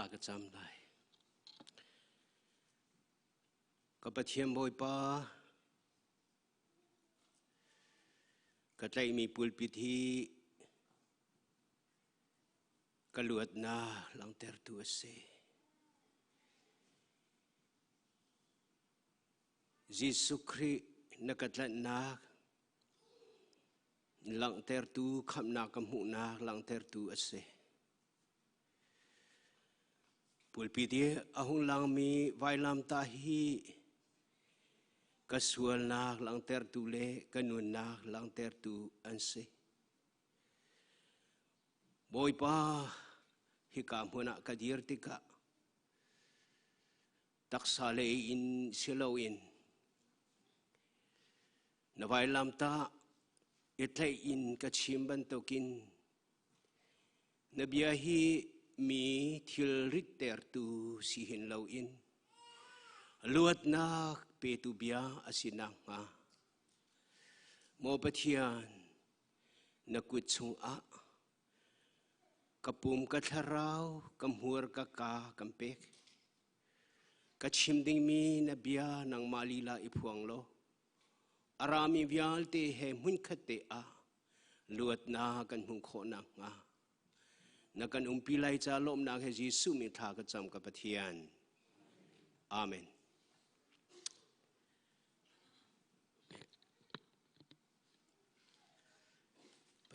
ากระจำได้ก็ประเทียมบอยปากระใจมีปุลพิธีกระลวดนาหลังเตอร์ตัวเซยิสุครินักจัดนาหลังเตอร์ตูคำนากำหูนาหลังเตอร์ตูเซปุลพิธีอาหุลังมีไวลามตาฮีkasual nak lang tertule kanun nak lang tertu anse boy pa hikam huna kadir tika taksale in silawin nawai lam ta itlay in kachimban tokin nabiyahi mi tilrit tertu sihin lawin luat nak petubia asinang ha mo patian nakutsung a kapum katharau kamhur kaka kampek kachimding mi nabia nang malila ipuang lo arami vial te he mun khate a luat na kan hung kho na nga nakan umpilai cha lom na he jisu mi tha ka cham ka pathian amen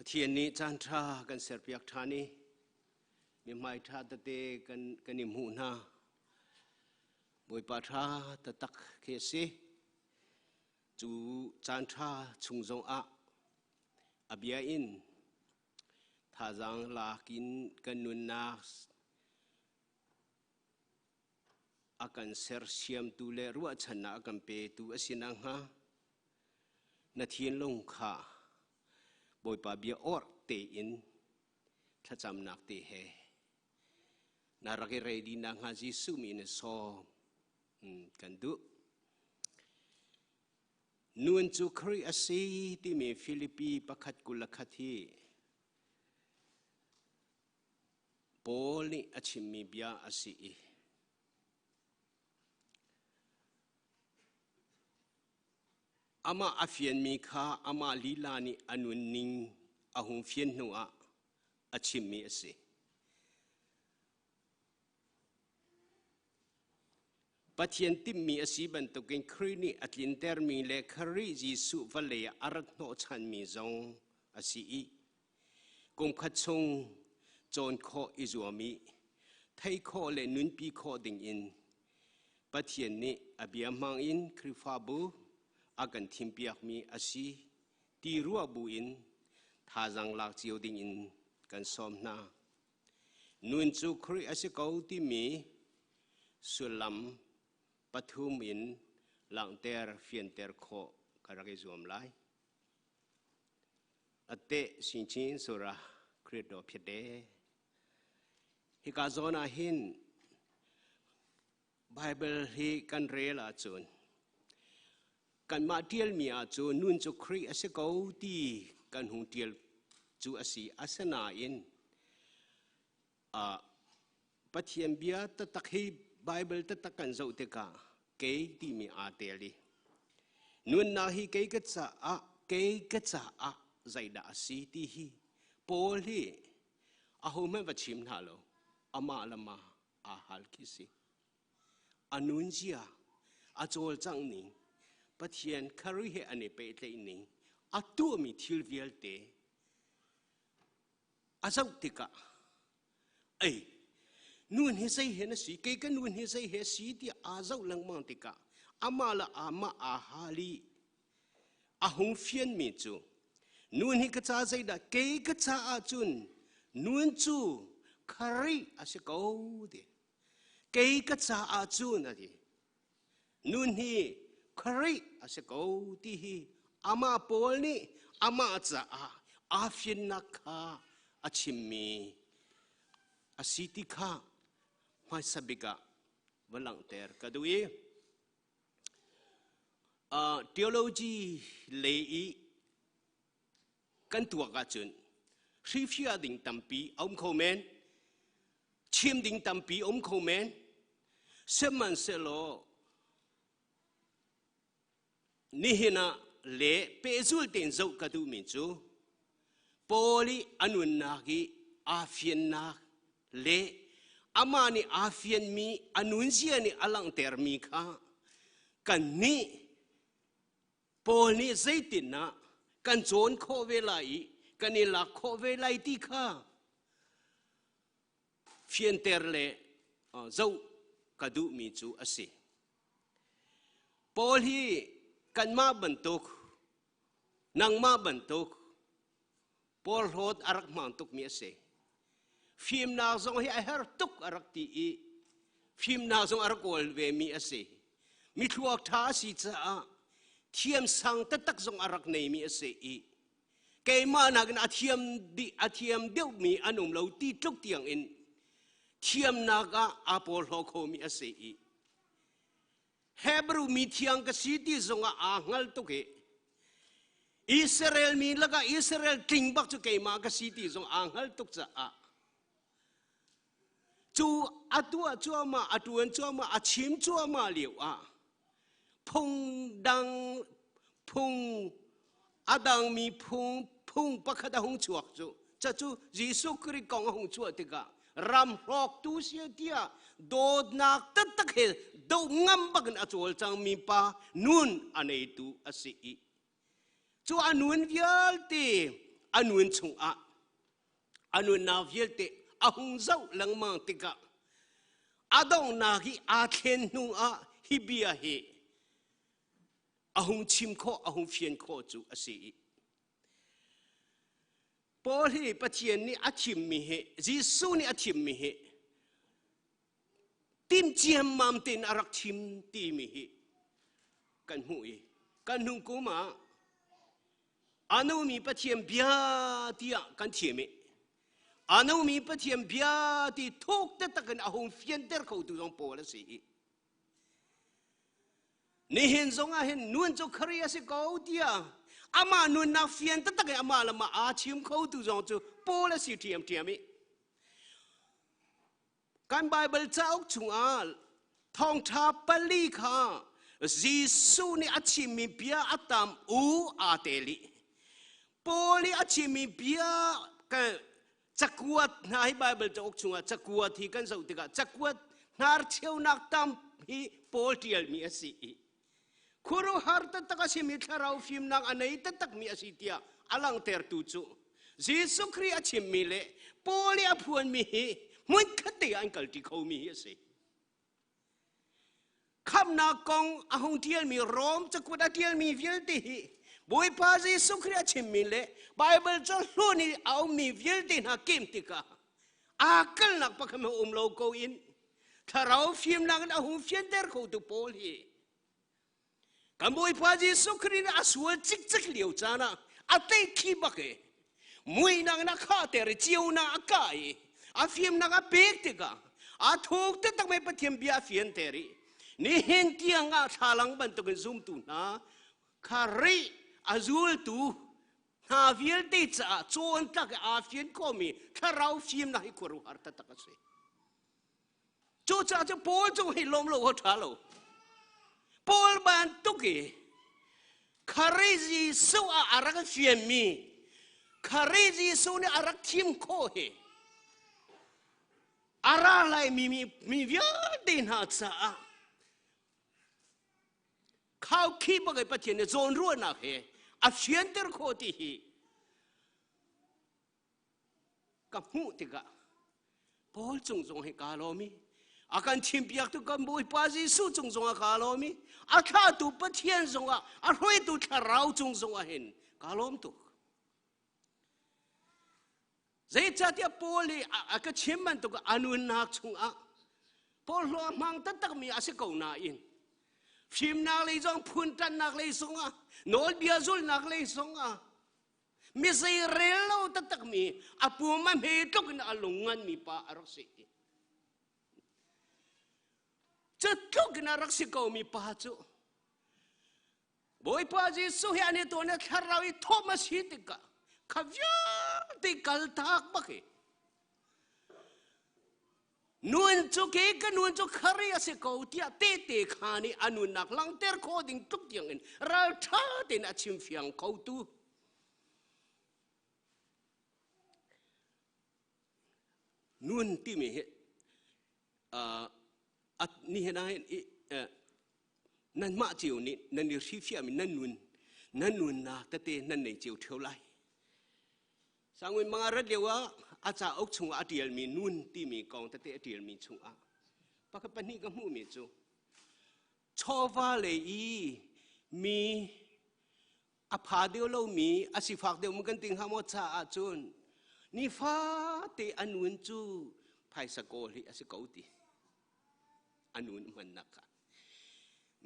เทียนนี้จันทรากันเสพยักษ์ธานีมีไม้ทาตะเตกันนิมหูนาบอยปาทาตะตักเคสีจูจันทราชุงจงอาเบียอินทาจังลากินกันนุนนาอากันเสรเชียมตูเลรัวชนะกันเปตูอสินังฮะนาเทียนลงขาบอยปาเบียออร์เตอินถ้าจำนักเตเฮนารักเรดีนางฮาจิสุมินโซกันดุนวลจุครีอาซีที่มีฟิลิปปีประคัดกุลคัทีโปลิอาชิมีเบียอาซีอามาอาเฟียนมีค่าอามาลีลานีอนุนิงอาหุงเฟียนหัวอาชิมมีเสปัจเจียนติมมีอาศัยบรรทุกเงินครีนีอัตลินเตอร์มีเลคาริจิสุวัลเลยอารัตโนชันมีจงอาศัยกุมขัดชงจนข้ออิจวามีไทยข้อเลนุนปีข้อดิ่งอินปัจเจียนนี้อภิยมังอินคริฟาบูอากันทิมเปียกมีอาศัยตีรัวบุอินท่าจังลักเจียวดิ่งอินกันสมนานุนจุครีอาศัยเขาที่มีสุลัมปฐุมอินหลังเตอร์เฟียนเตอร์โคกระกิจวมไลอเตสินชินสุราคริสโตพิเดฮิกาโซนาหินไบเบิลฮิกันเรลาจุนกันมาเทียลมีอาจูนุนจุครีอาศัยเขาที่กันหุงเทียลจูอาศัยอาสนาอินปัจเจียนเบียตะตักฮีไบเบิลตะตักกันเจ้าเตกาเกย์ที่มีอาเตลีนุนนาฮีเกย์กัจจาใจด่าสีที่ฮีโพลีอาหูไม่วัดชิมนาโลอามาละมาอาฮัลคิสิอนุนเจียอาโจลจังนิงปัจเจียนคาริเฮอันเนเปเตนิงอาตัวมีทิลเวลเตอาเจ้าเตกานู่นเฮใส่เห็นสีเกย์กันนู่นเฮใส่เฮสีที่อาเจ้าลังมังติกะอามาละอามาอาฮาลีอาหงเฟียนมีจูนู่นเฮกระจาใจด่าเกย์กระจาอาจุนนู่นจูคาริอาศัยเขาดิเกย์กระจาอาจุนอะดินู่นเฮคาริอาศัยเขาที่ฮีอามาโพลนี่อามาจ้าอาเฟียนนักขาอาชิมมีอาสิติข้าไม่สบิกะวลังเตอร์กระดูยtheology เลยกันตัวกันจนชีฟิอาดิ่งตั้มปีอมโคเมน ชิมดิ่งตั้มปีคอมเมนเสมันเสโลนี่เห็นนะเล่เปซูลเต็นจุกระดูมิจูโพลีอนุนากีอาฟิยนนาเล่อามานี่อาฟิยนมีอนุนเซียนี่อลังเตอร์มีค่ะกันนี่โพลีใจตินนะกันโจนโคเวลัยกันนี่ลักโคเวลัยที่ค่ะฟิยนเตอร์เล่จุกระดูมิจูอาศัยโพลีกันมาบรรทุกนางมาบรรทุกพอลโหดอารักมันตุกมีเสฟิล์มนาซงให้อารักตุกอารักตีฟิล์มนาซงอารักวอลเวมีเสมิทวกท้าสิจ้าเทียมสังตะตักซงอารักในมีเสเกมานักนอาเทียมเดียวมีอนุมเหลาตีทุกเตียงอินเทียมนักอาพอลโหโคมีเสเฮบรูมีเทียงกสิติซงอางัลตุกอิสราเอลมีละก็อิสราเอลทิ้งบักจุเกมากสิติซงอังฮัลตุกจะจูอัตัวจัวมาอัตวนจัวมาอัชิมจัวมาเลียวพงดังพงอดังมีพงปะขดาหงจวกจูจะจูยิสุคริกองหงจวกติการำหอกตูเสียเดียโดดนักตัดตะเขดูงำบักนอจวลจังมีปานุนอันนี้ตูอสิจูอนุนเวลตีอนุนชงอนุนนาเวลตีอาหงเจ้าหลังมังติกะอาดองนากีอาเทนนุงฮิบิอาเฮอาหงชิมโคอาหงเฟียนโคจูอสิพอที่ปะเทียนนี่อาชิมมีเฮจิสูนี่อาชิมมีเฮติมเจียมมามตินอารักชิมตีมีเฮกันหูกันหุงกูมาอานุมีปะเทียมเบียตีกันเทียมอานุมีปะเทียมเบียตีทุกแต่ตะกันอาหงเฟียนเตอร์เขาดูตรงโปละสินี่เห็นสงเห็นนวลจุครียสิเขาตีอามานุนนักเฟียนแต่ตะกันอามาละมาอาชิมเขาดูตรงจูโปละสิเทียมการไบเบิลเจ้าจุงทองทาปลีค่ะยิสุนี่อาชิมีเบียอัตามอาเตลีโพลีอาชิมีเบียกันจักรวรรดินายไบเบิลจะอกชงจักรวรรดิกันสุดที่กันจักรวรรดินาร์เชียวนักตามฮีโพลีเอลมีสิคุรุฮาร์ตตะกัสิมิทาราฟิมนักอันนี้ตะตักมีสิที่อลังเตอร์ตูจูยิสุคริอาชิมีเลโพลีอาพวนมีมันขัดเดียนกัลติเขามีสิคำนักกองอาหงเทียนมีโรมจักรวรรดิเทียนมีฟิลติบอยพาจิสุคริอาชิมิเลไบเบิลจะรู้นี่เอามีฟิลตินักกิมติกาอาเกิลนักปักมาโลโกอินถ้าเราฟิมนักอาหงฟินเดอร์เขาตุโพลีกันบอยพาจิสุคริอาสวดจิกเลี้ยวจานะอาเตคีบักมวยนักข้าเตอร์เจียวนักกายอาฟิมนักเบกติกาอาทุกแต่ตั้งไม่ปฏิมบิอาฟินเตอร์นี่เห็นที่งาทาลังบันตุกันซุ่มตุนะคารีอาจูลตูนาวิลติจ้าโจนตักอาฟินคอมีถ้าเราฟิมนะให้คุรุฮาร์ตตักสิจูจ้าจะโพลจูให้ลมโลหัวท้าโลโพลบันตุกีคารีจิสุอารักฟิมมีคารีจิสุเนี่ยอารักทิมโคเฮอาราไลมีวิลตินาจ้าข้าวขี้บักไอ้ปะเทียนเนี่ยโจนรั่วนักเฮอาเฟียนเตอร์โคติฮีกับหูติกะพอลจงให้กาโลมีอาการทิมเปียกตุกันบุยปาจิสุจงให้กาโลมีอาข้าตุปะเทียนจงอารวยตุทาราจงเห็นกาโลมตุกเจ้าจัดยาโพลีอาก็ชิมมันตุกอนุนักจงพอลมังตักมีอาศัยเก่าหน้าอินฟิมนักเลยจงพุนตันนักเลยสงโนลเบียซุลนักเลยสงมิเซเรลโลตักมีอาปูมันเฮตุกันอาลงงันมีปาอารักสิจะทุกนารักสิเขามีปาจูบอยปาจิสุเฮียนี่ตัวนี้ถ้าเราอีทอมัสฮิติกะขวิติกัลทักบัก นวลจุเกกันนวลจุคาริอาเสกเอาที่เตเตขานีอนุนักลังเตอร์โคดิ้งทุกอย่างเราท้าเดินอาชิมเฟียงเขาตูนวลที่มีนี่เห็นไหมนั่นมาเจียวนี่นั่นนี่รีฟิอามินั่นนวลนะแต่เตนั่นในเจียวเท่าไรสังเวยมังอารัดเดียวว่าอาจารย์อกชงอาเดียลมีนุ่นที่มีกองแต่อาเดียลมีชงอาปากปันนี่ก็มู่มีจูชอบว่าเลยมีอภาเดียวเรามีอาศิฟักเดียวมันกันติงหามดชาอาจุนนี่ฟ้าเตอนุนจูภายสกอลีอาศิกาวตีอนุนมันนัก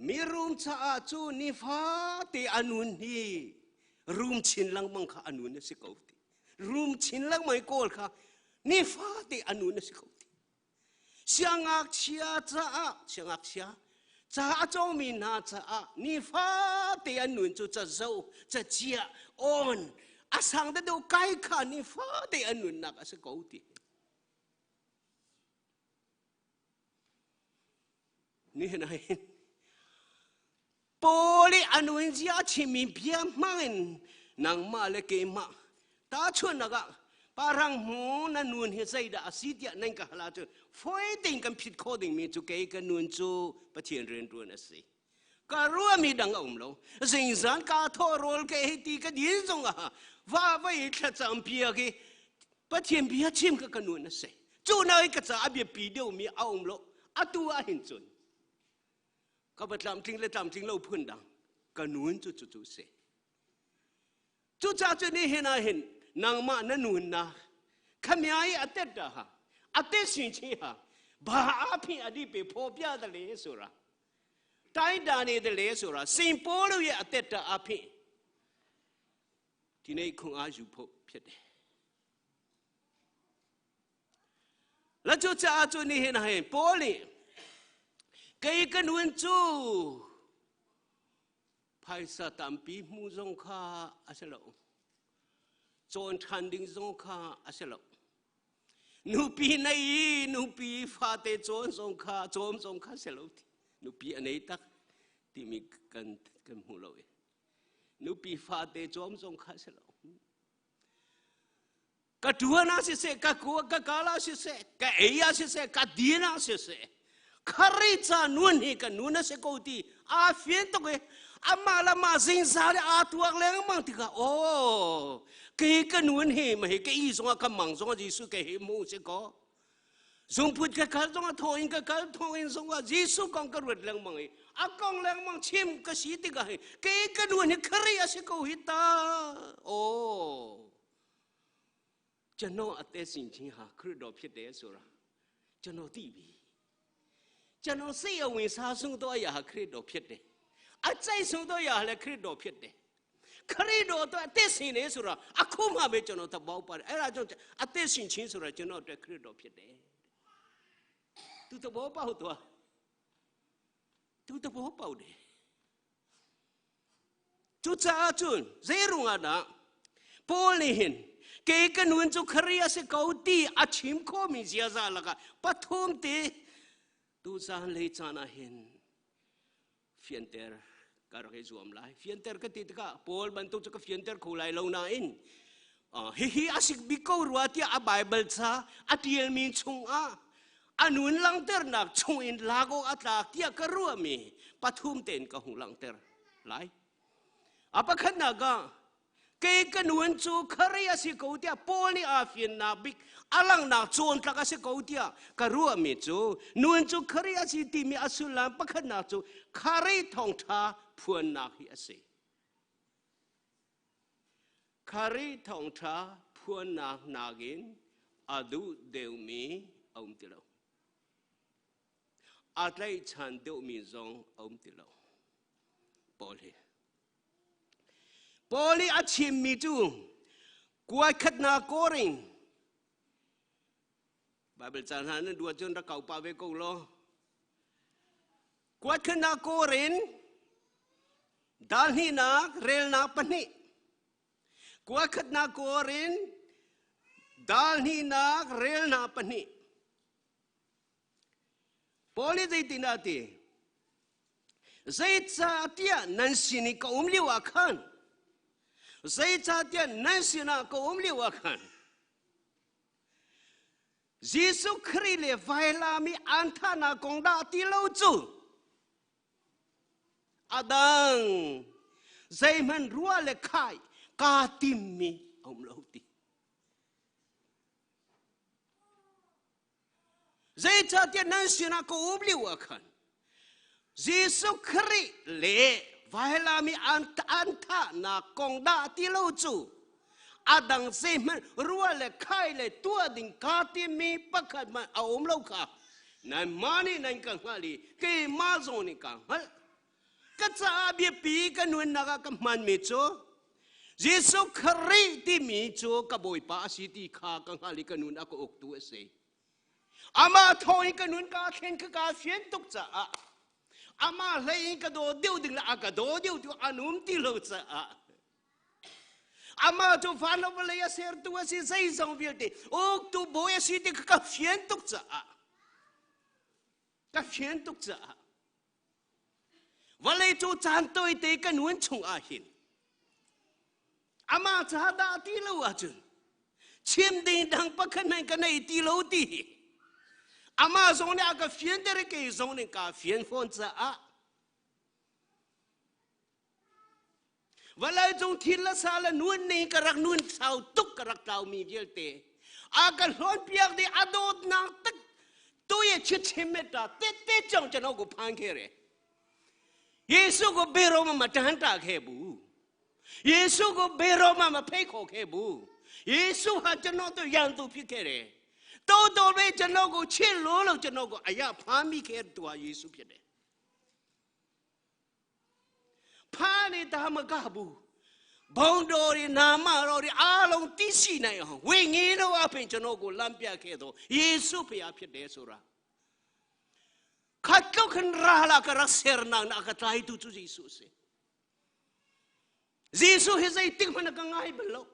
มีรูมชาอาจูนี่ฟ้าเตอนุนนี่รูมชินลังมังค่ะอนุนอาศิกาวตีรูมชินลังไม่โกลค่ะนี่ฟ้าเตอนุนสิเขาตีเสียงอักเชียจ้าเสียงอักเชียจ้าจงมีนาจ้านี่ฟ้าเตอนุนจะเจ้าจะเจียอ่อนอาสังเดดูไกค่ะนี่ฟ้าเตอนุนนักสิเขาตีนี่เห็นไหมโปลีอนุนเจียชิมีเบียมันนางมาเลเกมาตาชวนนักปารังหูนันนูนเฮใจดาสิทธิ์นั่งกับฮลาจูฟอยติงกันผิดข้อดิ่งมีจุกเกยกันนูนจูปะเทียนเรียนรู้นั่นสิการรู้มีดังอุ่มโลสิ่งสันการทอโรลเกยตีกันยินจงว่าไว้ขัดจำเพียกปะเทียนเพียชิมกันนูนนั่นสิจูน่าก็จะอาเบียปีเดียวมีเอาอุ่มโลอัตัวหินจุนก็ประจำจริงและจำจริงเราพื้นดังกันนูนจูสิจูจ่าจูนี่เห็นอะไรเห็นนางมานั่นนู่นนะขมิ้นอัตเตดาฮะอัตเตสินชีฮะบ้าพิอดีไปพบยาเดเลสุระไตดานีเดเลสุระสิงโปลุยอัตเตดาอภิที่นี่คงอายุพบเพียดแล้วจูจ่าจูนี่เห็นอะไรโปลีเกี่ยกันวันจูภายสตามปีมูจงข้าอาเซลโจนทันดิ้งจงข้าอาเซลนูปีไหนนูปีฟาเตโจนจงข้าโจมจงข้าเซลนูปีอันไหนตักที่มีกันหูเรานูปีฟาเตโจมจงข้าเซลกัดดัวน่าเสียกัดกัวกัดกาลาเสียกัดเอียเสียกัดดีน่าเสียคาริจานุ่นเฮกันนุ่นเสกเอาตีอาเฟียนตัวเองอามาละมาสิงสารอาตัวแรงมั่งที่ก็โอ้เกี่ยกันนุ่นเฮมาเฮกอีสงกับมังสงจิสุเกี่ยมูเสกสงพุทธกับการสงทออินกับการทออินสงว่าจิสุกังกรุดแรงมั่งอากงแรงมั่งชิมกับสีติกาเฮเกี่ยกันนุ่นเฮคาริอาเสกเอาฮิตาโอ้จะโนอัตเตสินชิฮะครูดอพิเดสุระจะโนตีบีจะนอนเสียวิสาสุงตัวอย่าคริสโดเพียดเดอาใจสุงตัวอย่าเลยคริสโดเพียดเดคริสโดตัวเตสินเอสุระอาคุมาเบจนอตบ่าวปาเอราจงอเตสินชินสุระจนอตคริสโดเพียดเดตุตบ่าวปาตัวตุตบ่าวปาเดจุจ้าจุนเซรุงอาดาโพลิหินเกกันวันจุคริยาเสกเอาตีอาชิมโคมิเซียซาลกะปฐมเตตูซาเลยจานาเห็นฟิอันเตอร์การะเฮจวมไลฟิอันเตอร์ก็ติดก็พอลบันทุกจะฟิอันเตอร์คูไลลงนาอินฮิอาสิกบิโกรัวที่อาไบเบิลซาอาทิเอลมินชงอานุนลังเตอร์นักชงอินลาโกอัตลากที่กรัวมีปฐุมเต็นก็หงลังเตอร์ไลอาปะขันนักเกี่ยกันวันจูคาริยาสิกาวเดียโพลีอาฟินนาบิกอลังนักโจนตะกสิกาวเดียกรัวมีจูนวันจูคาริยาสิติมีอสุลัมปะขันนักจูคาริทองท้าพวนนักฮิอาศัยคาริทองท้าพวนนักนากินอดูเดวมีอมติโลอาไลชันเดวมีซองอมติโลโพลีอาชิมมีจูกวยขัดนาโกริงบาเบิลจานหานั้นดูจนระเก่าป่าเวกุโลกวยขัดนาโกรินดาลนีนาเรลนาปนิกวยขัดนาโกรินดาลนีนาเรลนาปนิ Poli dây tin à ti dây cha tia nan xin ka liu à khan dây cha tia nan xin ka liu à khan Jesus Christ le vai la mi an tha na kong da ti lâu chu adang dây man rua le khai ka tim mi lâu ti dây cha tia nan xin ka liu à khan Jesus Christ le vai la mi an tha na kong da ti lâu chu adang se man rua le khai le tua ding ka ti mi pakhat man lâu kha nan mani nan ka ngali ke ma zo ni ka hal ka cha bi pi ka nun na ka man mi cho Jesus Christ ti mi cho ka boy pa si ti kha ka ngali ka nun ako ok tu se ama thoi ka nun ka khen ka fian tuk cha ama lấy cái đồ điêu đừng là cái đồ điêu điêu anum ti lâu cha ama tu phan nó lấy ser tu si say song việc đi ok tu bôi si đi cái phiền tục cha và lấy tu chan tôi tới cái nuôn chung hin ama cha đã ti lâu chun chiêm đình đang bắt cái này ti lâu ti ama zong ne aga phiền dere ke zong ne ka phiền phone cha walai zong thin la sala nun ne ka rak nun sau tuk ka rak tau mi gel te aga lon piak de adot nang tak to ye chit chimeta te chong chano go phang khe re yesu go bero ma tan ta khe bu yesu go bero ma phei kho khe bu yesu ha chano to yang tu phit khe re Todo be chano ko chilo lo chano ko aya phami khe tua Yesu phit de phani ta ma ka bu bong do ri na ma ro ri a long ti si nai ho we ngi lo a phin chano ko lam pya khe do Yesu phya phit de so ra khat lo khan ra la ka ra ser nang na ka tai tu chu Yesu se Yesu he zai tik man ka ngai belo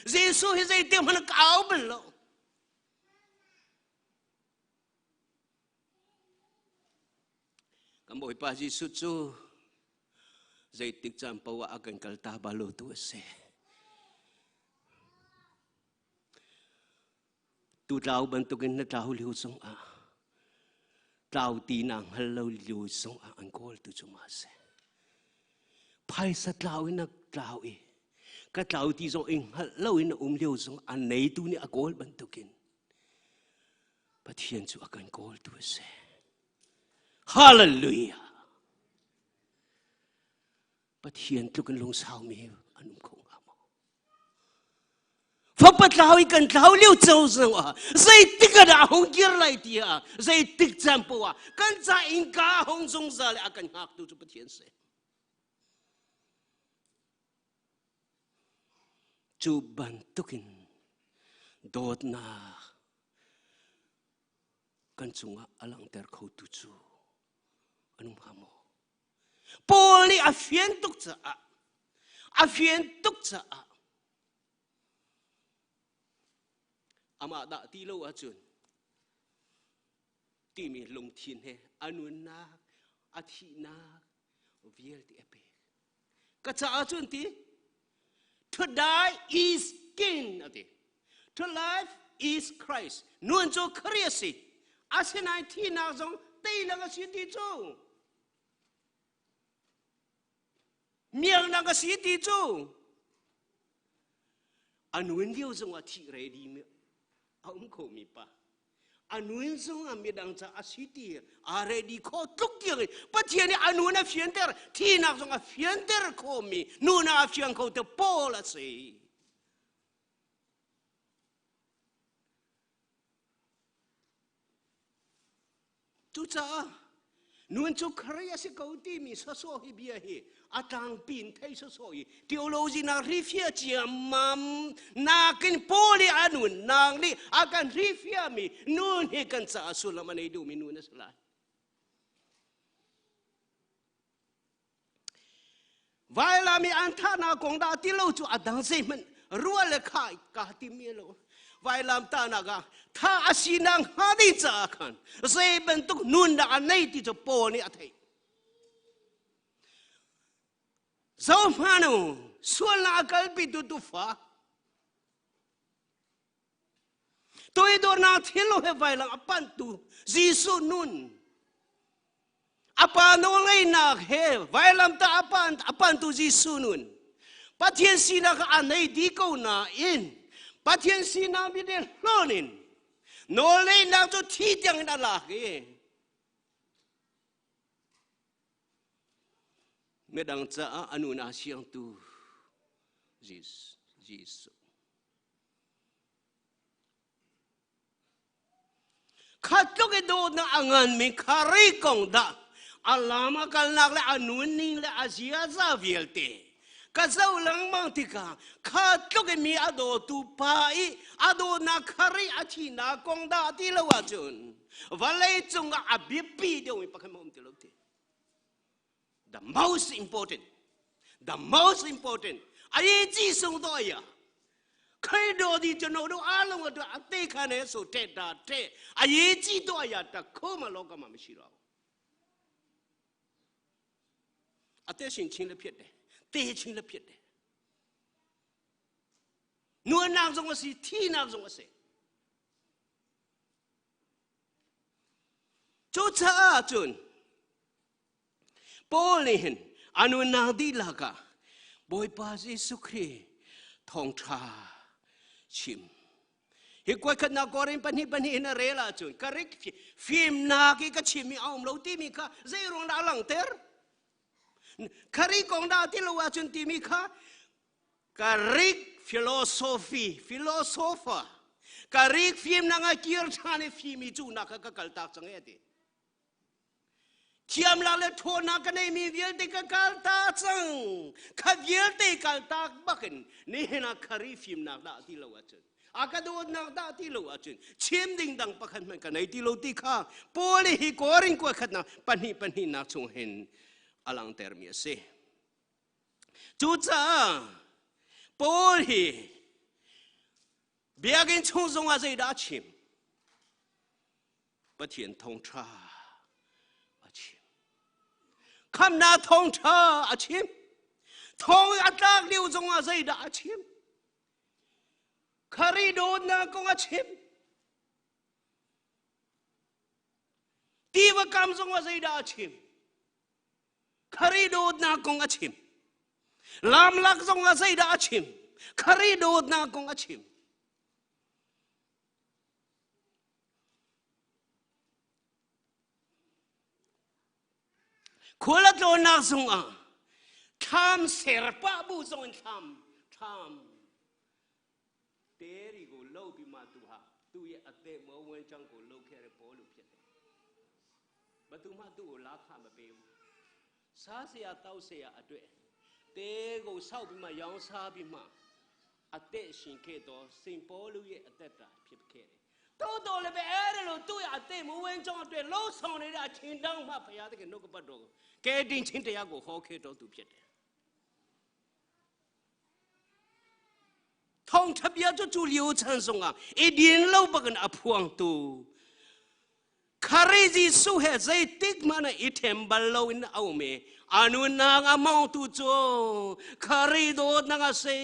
Yesu he zai tik man ka au belo Kamboy pa Jesus chu zai tik cham pawa akan kalta balo tu se tu trao ban tu kin na trao liu song trao ti nang hello liu song an kol tu chu ma se phai sa trao in trao e ka trao ti zo in hello in liu song an nei tu ni a kol ban tu kin pathian chu akan kol tu se Hallelujah. But hiện lúc anh long sao mi anh không am. Pháp bắt lao ikan lao liu châu sang à, dây tích cái hong kia lại đi à, dây tích chăm po à, kan cha in ka hong song sa le akan hak tu chu pathian se. Chu ban tukin dot na kan chunga alang ter khau tu chu. Anong hamo poli a phiền tuk cha ama da ti lo a chun ti mi long thin he anun na a thi na viel ti epe ka cha a chun ti to die is gain ati to life is Christ nun cho kriasi asenai thi na jong tei na ga si ti chu miang na ga si ti chu anuin liu zong a thi re di mi aum ko mi pa anuin zong a mi dang cha a si ti a re di ko tuk ki pa thian ni anun a phian ter thi na zong a phian ter ko mi nu na a phian ko te po la se tu cha nun chu khria si ko ti mi so so hi bia hi atang pin thai so so hi theology na rifia chia mam na kin poli anun nang ni akan rifia mi nun hi kan sa sulaman ai du mi nun sala vai la mi an tha na kong da ti lo chu adang se man rual le khai ka ti mi lo vai lam ta na ga tha asinang hadi cha khan sei bentuk nun da nei ti cho po ni athei so manu suala kalpi tu fa tôi đồ nào thiên lộ hệ vài là apan tu Giêsu nun apan nó lấy na hệ vài làm ta apan tu Giêsu nun bắt thiên si na ka anay di câu na in bắt thiên si na biết đến lonin nó lấy na cho thi tiếng na là cái mẹ đang cha anu na siang tu Giêsu khát cho cái đồ na angan mình khari kong da alama kal nak le anun ning le asia za vielte ka zau lang mang tika khát cho cái mi ado tu pai ado na khari athi na kong da ti lo wa chun valai chung a bipi de mi pakam om ti lo te the most important ai ji sung do ya khai đồ đi cho nó đâu á long ở à tê khai này số tê đà tê à ye chi đó ya ta khó mà lo cái mà mình đâu à tê xin xin là phiệt đấy tê xin là phiệt đấy nuôi nàng giống cái gì thi nàng giống cái gì chỗ cha chun Paul này anu nàng đi là cả bồi ba Giêsu Christ thong cha chim hi quay khát na corin pani na rela chun karik phim na ki ka chim mi aum lo ti mi kha zai rong da lang ter kari kong da ti lo wa chun ti mi kha karik philosopher karik phim na nga kir thane phim mi chu na ka kal tak chang e ti chiam la le tho na ka nei mi vial te ka kal ta chang kha vial te kal tak bakin ni na khari phim na da ti lo wa chun akado na da ti lo wa chun chim ding dang pakhan man ka nei ti lo ti kha poli hi koring ko khat na pani na chung hen alang ter mi se chu cha poli biagin chung zong a zai da chim pathian thong cha kham na thong cha a chim thong atak liu zong a zai da a chim khari do na kong a chim ti va kam zong a zai da a chim khari do na kong a chim lam lak zong a zai da a chim khari do na kong a chim khula to na zong a tham serpa bu zong tham teri go lo bi ma tu ha tu ye ate mo wen chang ko lo khe re po lu phit ba tu ma tu la kha ma pe sa se ya tau se ya atwe te go sau bi ma yang sa bi ma ate shin khe to sin po lu ye ate ta phit khe to le be ere lo tu ya ate mo wen chang atwe lo song ne da chin dang ma phaya de ke no ko pat do ke din chin taya ko ho khe to tu phit thong thap ya cho chu liu chan song a e din lo ba kan a phuang tu khari ji su he zai tik mana i them bal lo in au me anu na nga mau tu cho khari do na nga se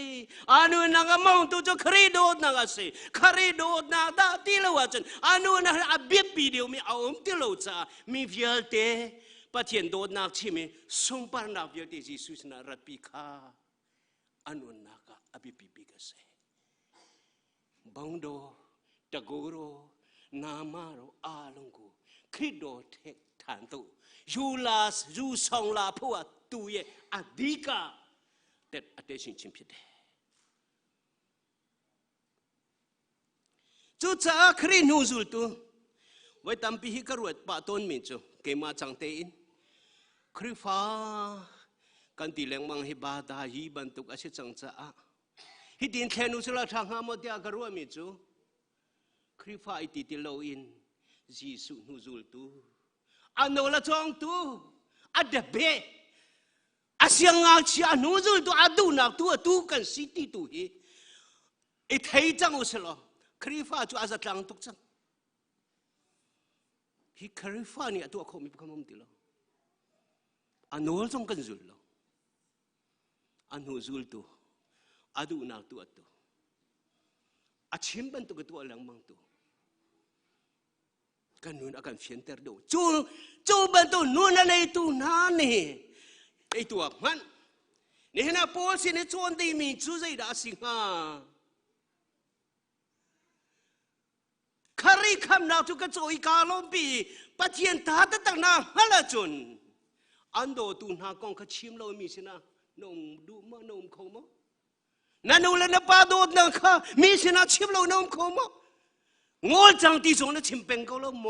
anu na nga mau tu cho khari do na nga se khari do na da ti lo wa chen anu na a bip video mi au ti lo cha mi vial te pathian do na chi me song par na vial te ji su na rat pi kha anu na ka abi pi pi ka se bangdo tagoro namaro alongo khido thek than tu yulas yu song la phwa tu ye adika that attention chim phit chu cha khri nu zul tu wai tam pi hi karwat pa ton min chu ke ma chang te in khri fa kan ti leng mang hi ba da hi ban tuk ase chang cha a hi din thenu sula thang ha mo tia karwa mi chu khri fa iti ti lo in Giêsu nu zul tu ano la chong tu adabe asyang nga chia nu zul tu adu na tu kan city tu hi e thei chang uslo ครีฟ้าจูอาจจะลังตุกจังฮิครีฟ้านี่ตัวเขามีพลังติลอันนู้นส่งกันจุลอันนู้นจุลตัวอดูนักตัวตัวอาชิมบันตัวตัวหลังมังตัวกันนู้นอาการเฟียนเตอร์ดูจูบันตัวนู้นอะไรตัวนั่นนี่ไอตัวมันนี่นะโพสต์นี่ชวนดีมีจูใจด่าสิงห์คาริคำนาทุกข์โจยกาลมปีปะเทียนตาตะตั้งนาฮัลจุนอันโดตุนหากองขชิมเรามีสินะนมดูมะนมเขามะนั่นนูเลนปาโดดนังข้ามีสินะชิมเรานมเขามะงอจังที่ส่งนะชิมเป็นเขาละโม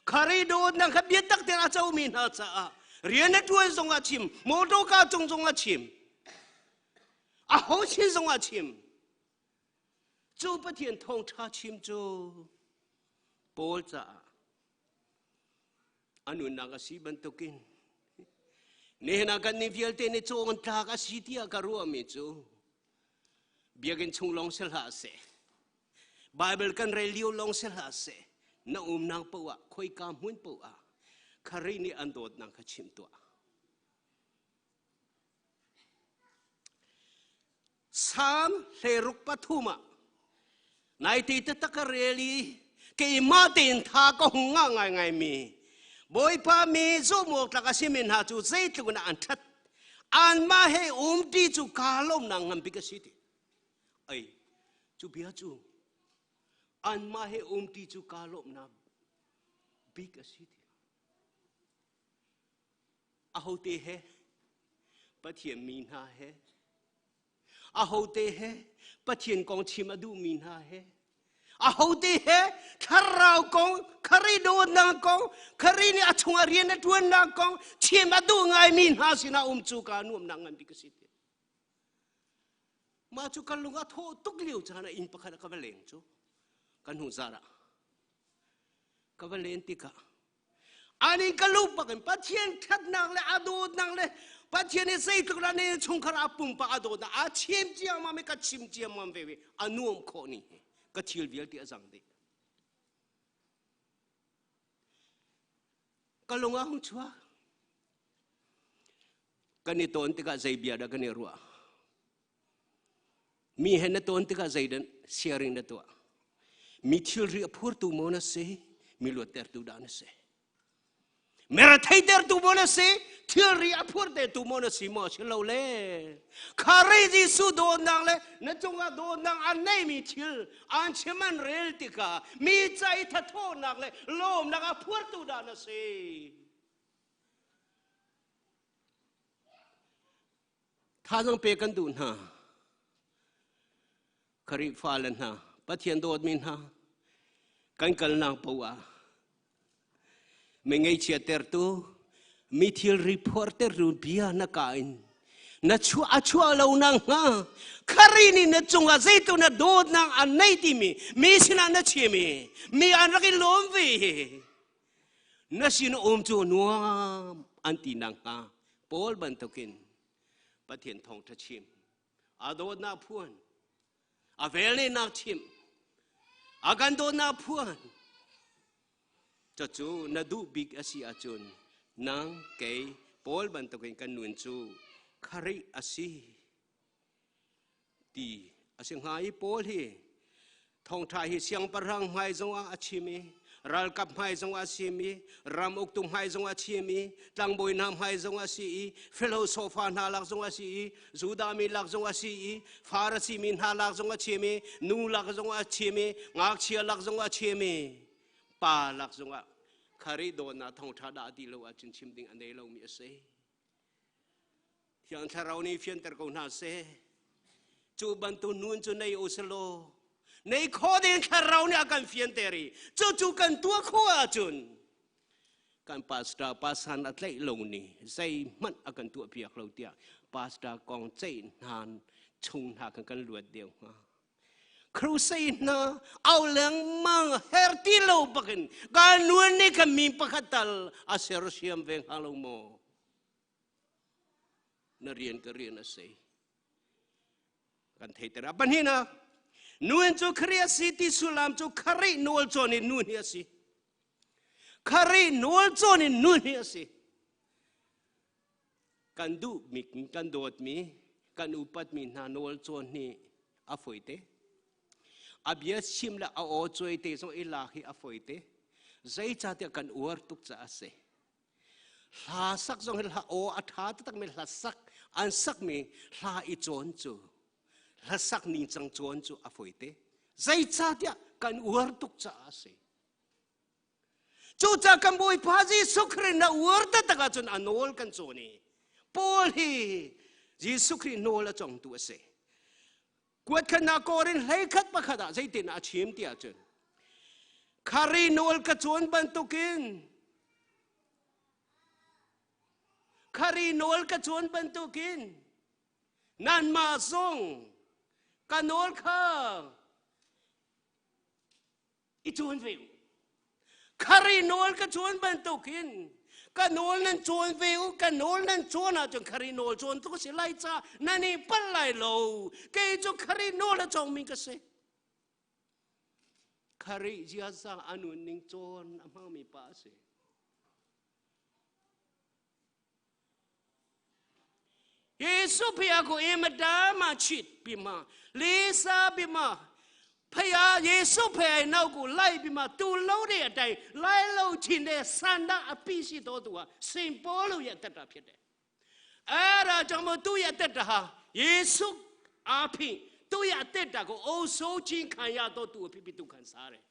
คาริโดดนังข้าเบียดตักเตระเจ้ามีนาจ้าเรียนนักด้วยส่งอาชิมโมโตกาจงส่งอาชิมอาโหชิส่งอาชิมจูปะเทียนทองชาชิมจูโปลจ้าอันนู้นนักสีบันตุกินเนี่ยนักนิฟิลเตนจูอันตากสีที่อาการัวมิจูเบียกันชงลงเสลาเสไบเบิลกันเรลิโอลงเสลาเสน้านังปัวคอยกามหุ่นปัวคารินีอันโดดนังขชิมตัวสามเลรุกปฐุมะนายที่ตะกะเรลีเกี่ยมาตินทาก็หงง่ายง่ายมีบอยพามีจูหมกตะกะสิมินหาจูเซตุกนะอันทัดอันมาให้ดีจูกาลมนางงามปิกสิติไอจูเบียจูอันมาให้ดีจูกาลมนางปิกสิติอาหูเตะปะเทียนมีนาเฮอาหูเตะปะเทียนกองชิมาดูมีนาเฮอาหูเตะคาราโกงคาริโดนางกงคารินี่อาชงอาเรียนทวนนางกงชิมาดูไงมีนาสินาจูกานุ่มนางงันบิกสิตมาจูกันลุงอาโทตุกเลี้ยวจานะอินปะคันกะเวเลงจูกันหูซาระกะเวเลนติกะอันนี้ก็ลูกปะกันปะเทียนทัดนางเลยอาดูนางเลยปะเทียนนี่ใส่ตุกระเนี่ยชงคาราปุ่มปะอาดูนะอาชิมเจียมาไม่กัดชิมเจียมันเวอานุ่มโคนี่ก็ทิลวิลที่อาจังเด็กก็ลงอาหงชัวกันนี่ตอนที่ก็ใจเบียดกันนี่รัวมีเห็นตอนที่ก็ใจดันเชียริงนั่นตัวมีทิลเรียพูดตัวมันเสมีลวดเตอร์ตัวดานเสमेरा थे तेर तू बोले से थियरी अपुर ते तू मोने सीमा चलो ले खारे जी सु दो नंग ले न चुंगा दो नंग अन नहीं मी थिल अन चिमन रेल तिका मी चाय थथो नंग ले लोम नंग अपुर तू दान से थाजंग पेกันดูนะคริฟ้าเลนะปะเทียนโดดมินฮะกันกันนางปัวไม่ไงเชียเตอร์ตัวมีทีรีพอร์เตอร์รูบียนักการนัดชัวเรานังฮะคารินีนัดจงอาศัยตัวนัดโดดนังอันไหนที่มีสินะนัดเชื่อมีอันรักล้มวีนัดสินะจูนัวอันตีนังฮะพอลบันทุกินปะเทียนทองทัชชิมอาโดดนับพวนอาเวลนับชิมอากันโดดนับพวนจูนัดูบิกอาศิอาจุนนางเกยพอลบันตุกินกันนวลจูคาริอาศิดีอาศิงหายพอลฮีทองไทยเสียงปรังไม้จงอาชิมีรัลกับไม้จงอาชิมีรำอุกตุไม้จงอาชิมีตังบอยน้ำไม้จงอาชีฟิโลโซฟานาลักจงอาชีจูดามีลักจงอาชีฟาร์ซีมินฮาลักจงอาชิมีนูลักจงอาชิมีงักเชียลักจงอาชิมีปาลักจงอาคาริโดนาทองชาดาดีโลอาจินชิมดิงอันเดโลมีเสที่อันทารานีเฟียนเตอร์กูนาเสจูบันตุนุนจูในอุสโลในข้อเดียนทารานีอาการเฟียนเตอรีจูกันตัวข้อจุนการปาสตาปาสันอัตเลลงนี่ใจมันอาการตัวเพียกเราเดียปาสตากองใจนานชงหากันลวดเดียวครูเซน่าเอาเรื่องมังเฮอร์ติโลบักินการนวลนี่ก็มีปะคัตัลอาเซรเซียมเวงฮาโลโมนเรียนก็เรียนนะเซกันเทตระบันนี้นะ นูนจูครีสิติสุลามจูครีนูลจอนินูนเฮียสิครีนูลจอนินูนเฮียสิกันดูมีกันโดดมีกันอุปัตมีนานูลจอนี่อฟอยเตอาเบียชิมละเอาโอจอยเตส่งอิลาฮิอฟอยเตใจจ่าเตกันอวร์ตุกจ่าเสลาสักส่งลาโออัฐาตักมีลาสักอันสักมีลาอิจอนจูลาสักนิจังจอนจูอฟอยเตใจจ่าเตกันอวร์ตุกจ่าเสจูจ่ากันบุยพาจิสุครินนะอวร์ตตะกันจนอนอลกันจอนี่ปอลฮีจิสุครินโนละจงตัวเสกวดขณะกอรินให้ขัดปะขดาใจตินอาชิมที่อาจารย์คารีโนลกระชวนบันตุกินคารีโนลกระชวนบันตุกินนั่นมาส่งกันโนลข้าอีชวนวิวคารีโนลกระชวนบันตุกินกันโนลนั้นชวนวิวกันโนลนั้นชวนอาจารย์คารีโนลชวนทุกสิ่งไล่จ้านั่นนี่ปัลไลโลเกยจุคารีโนลจงมีกษะคาริจิอาซาอนุนิงโจนอามามีป้าเสเยซูพยาโกเอมาดามาชิดบิมาลิซาบิมาพยาเยซูพยานากูไล่บิมาตูเล่าเดียดไล่เล่าชินเดสันดาอภิสิโตตัวสิงโปลูยตัดพิเดราจังมาตุยตัดฮะเยซูอาภิตัวอยากเตะตาก็โอ้โซจิงขันยาตัวตัวพิพิตุขันสาระ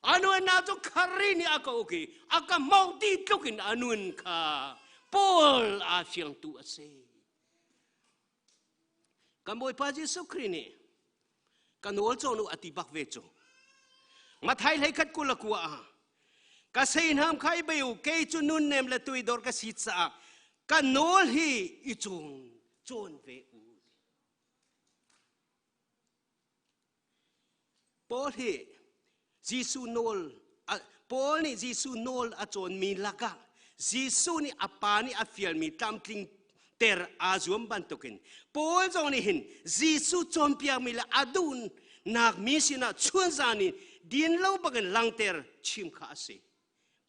อนุนน่าจะคารินี่อาก็โอเคอาก็มองที่ทุกินอนุนค่ะปอลอาเฟียงตัวเสกันบ่อยพาจิสุครีนี่กันโอลจงนูอติบักเวจงมาไทยให้ขัดกุลกัวก็เสียนห้ามใครไปอยู่เกยจุนุนเนมและตุยดอร์กสิทธากันโอลฮีอิจงจนเวอูปอลฮีจิสุโนลปอลนี่จิสุโนลอาจนมีลักะจิสุนี่อปานี่อฟิลมีตามทิงเตอร์อาจวมบันตุกินปอลจงนี่เห็นจิสุจอมเปียมีละอดุนนักมิสินะชวนจานี่ดินเล่าบังลังเตอร์ชิมข้าศึ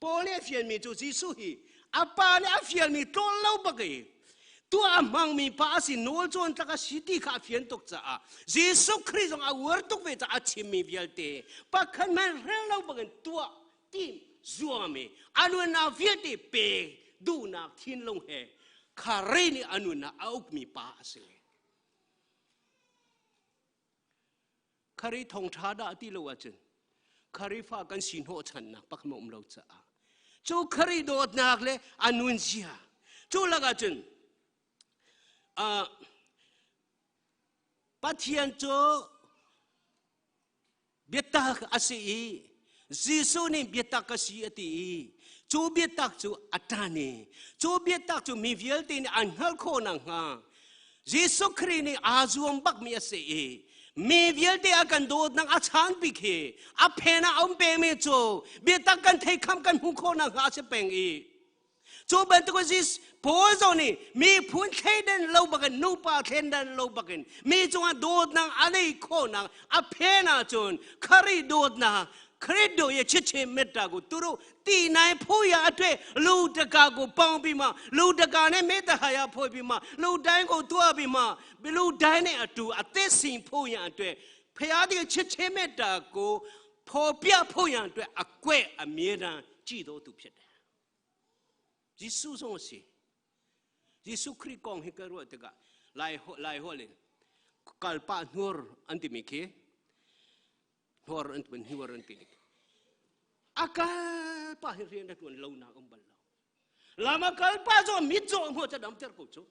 ปอลนี่อฟิลมีจูจิสุฮีอปานี่อฟิลมีโตเล่าบังตัวมังมีภาษิโนจนตะกสิติข้าเฟียนตกจ้าเยซูคริสต์อาวัวตกเวจ้าอาชิมีเวลเตปักขันมันเรื่องเราบังตัวทีมจัวมีอนุนาเวลเตเปดูนักทิ้งลงเหคาเรนี่อนุนาเอามีภาษิคาริทองชาดาที่เราจันคาริฟ้ากันสินโหชันนักปักมุมเราจ้าจูคาริโดดนักเลยอนุนเสียจูละกันจันปัทยันโจเบียตักอาศัยจิสุนี่เบียตักอาศัยตีจูเบียตักจูอัตานีจูเบียตักจูมีเวลตีนอันฮัลโคนังฮะจิสุครีนี่อาจวมบักมีอาศัยมีเวลตีอากันโดดนังอาชานปิเคอาเพนะอมเปเมโจเบียตักกันเทคำกันหุโคนังฮาเชเปงอีจูบันตุกจิสโพสอนี่มีพูนเทเดนโลบักันนูปาเทนเดนโลบักันมีจงโดดนังอะไรโคนังอเพนาจนคาริโดดนังคริโดยชิเชเมตตากุตุรุตีนายพูยาอัตเวลูตกากุปองบิมาลูตกาเนเมตตาหายาพูบิมาลูไดงกุตัวบิมาลูไดเนอตูอเตสิงพูยาอัตเวพยาดิชิเชเมตตากุพอเปียพูยาอัตเวอเกวอเมียดันจีโดตุพิเดจิสุสงสิจิสุคริกองเฮกรัวตกะไลโฮเลกัลปะนัวร์อันติมิเคนัวร์อันเป็นนัวร์อันติมิอากาปะเรียนได้ตัวเลวนาอุมบัลลามากัลปะจอมิจอหัวจะดำเตอร์กูจู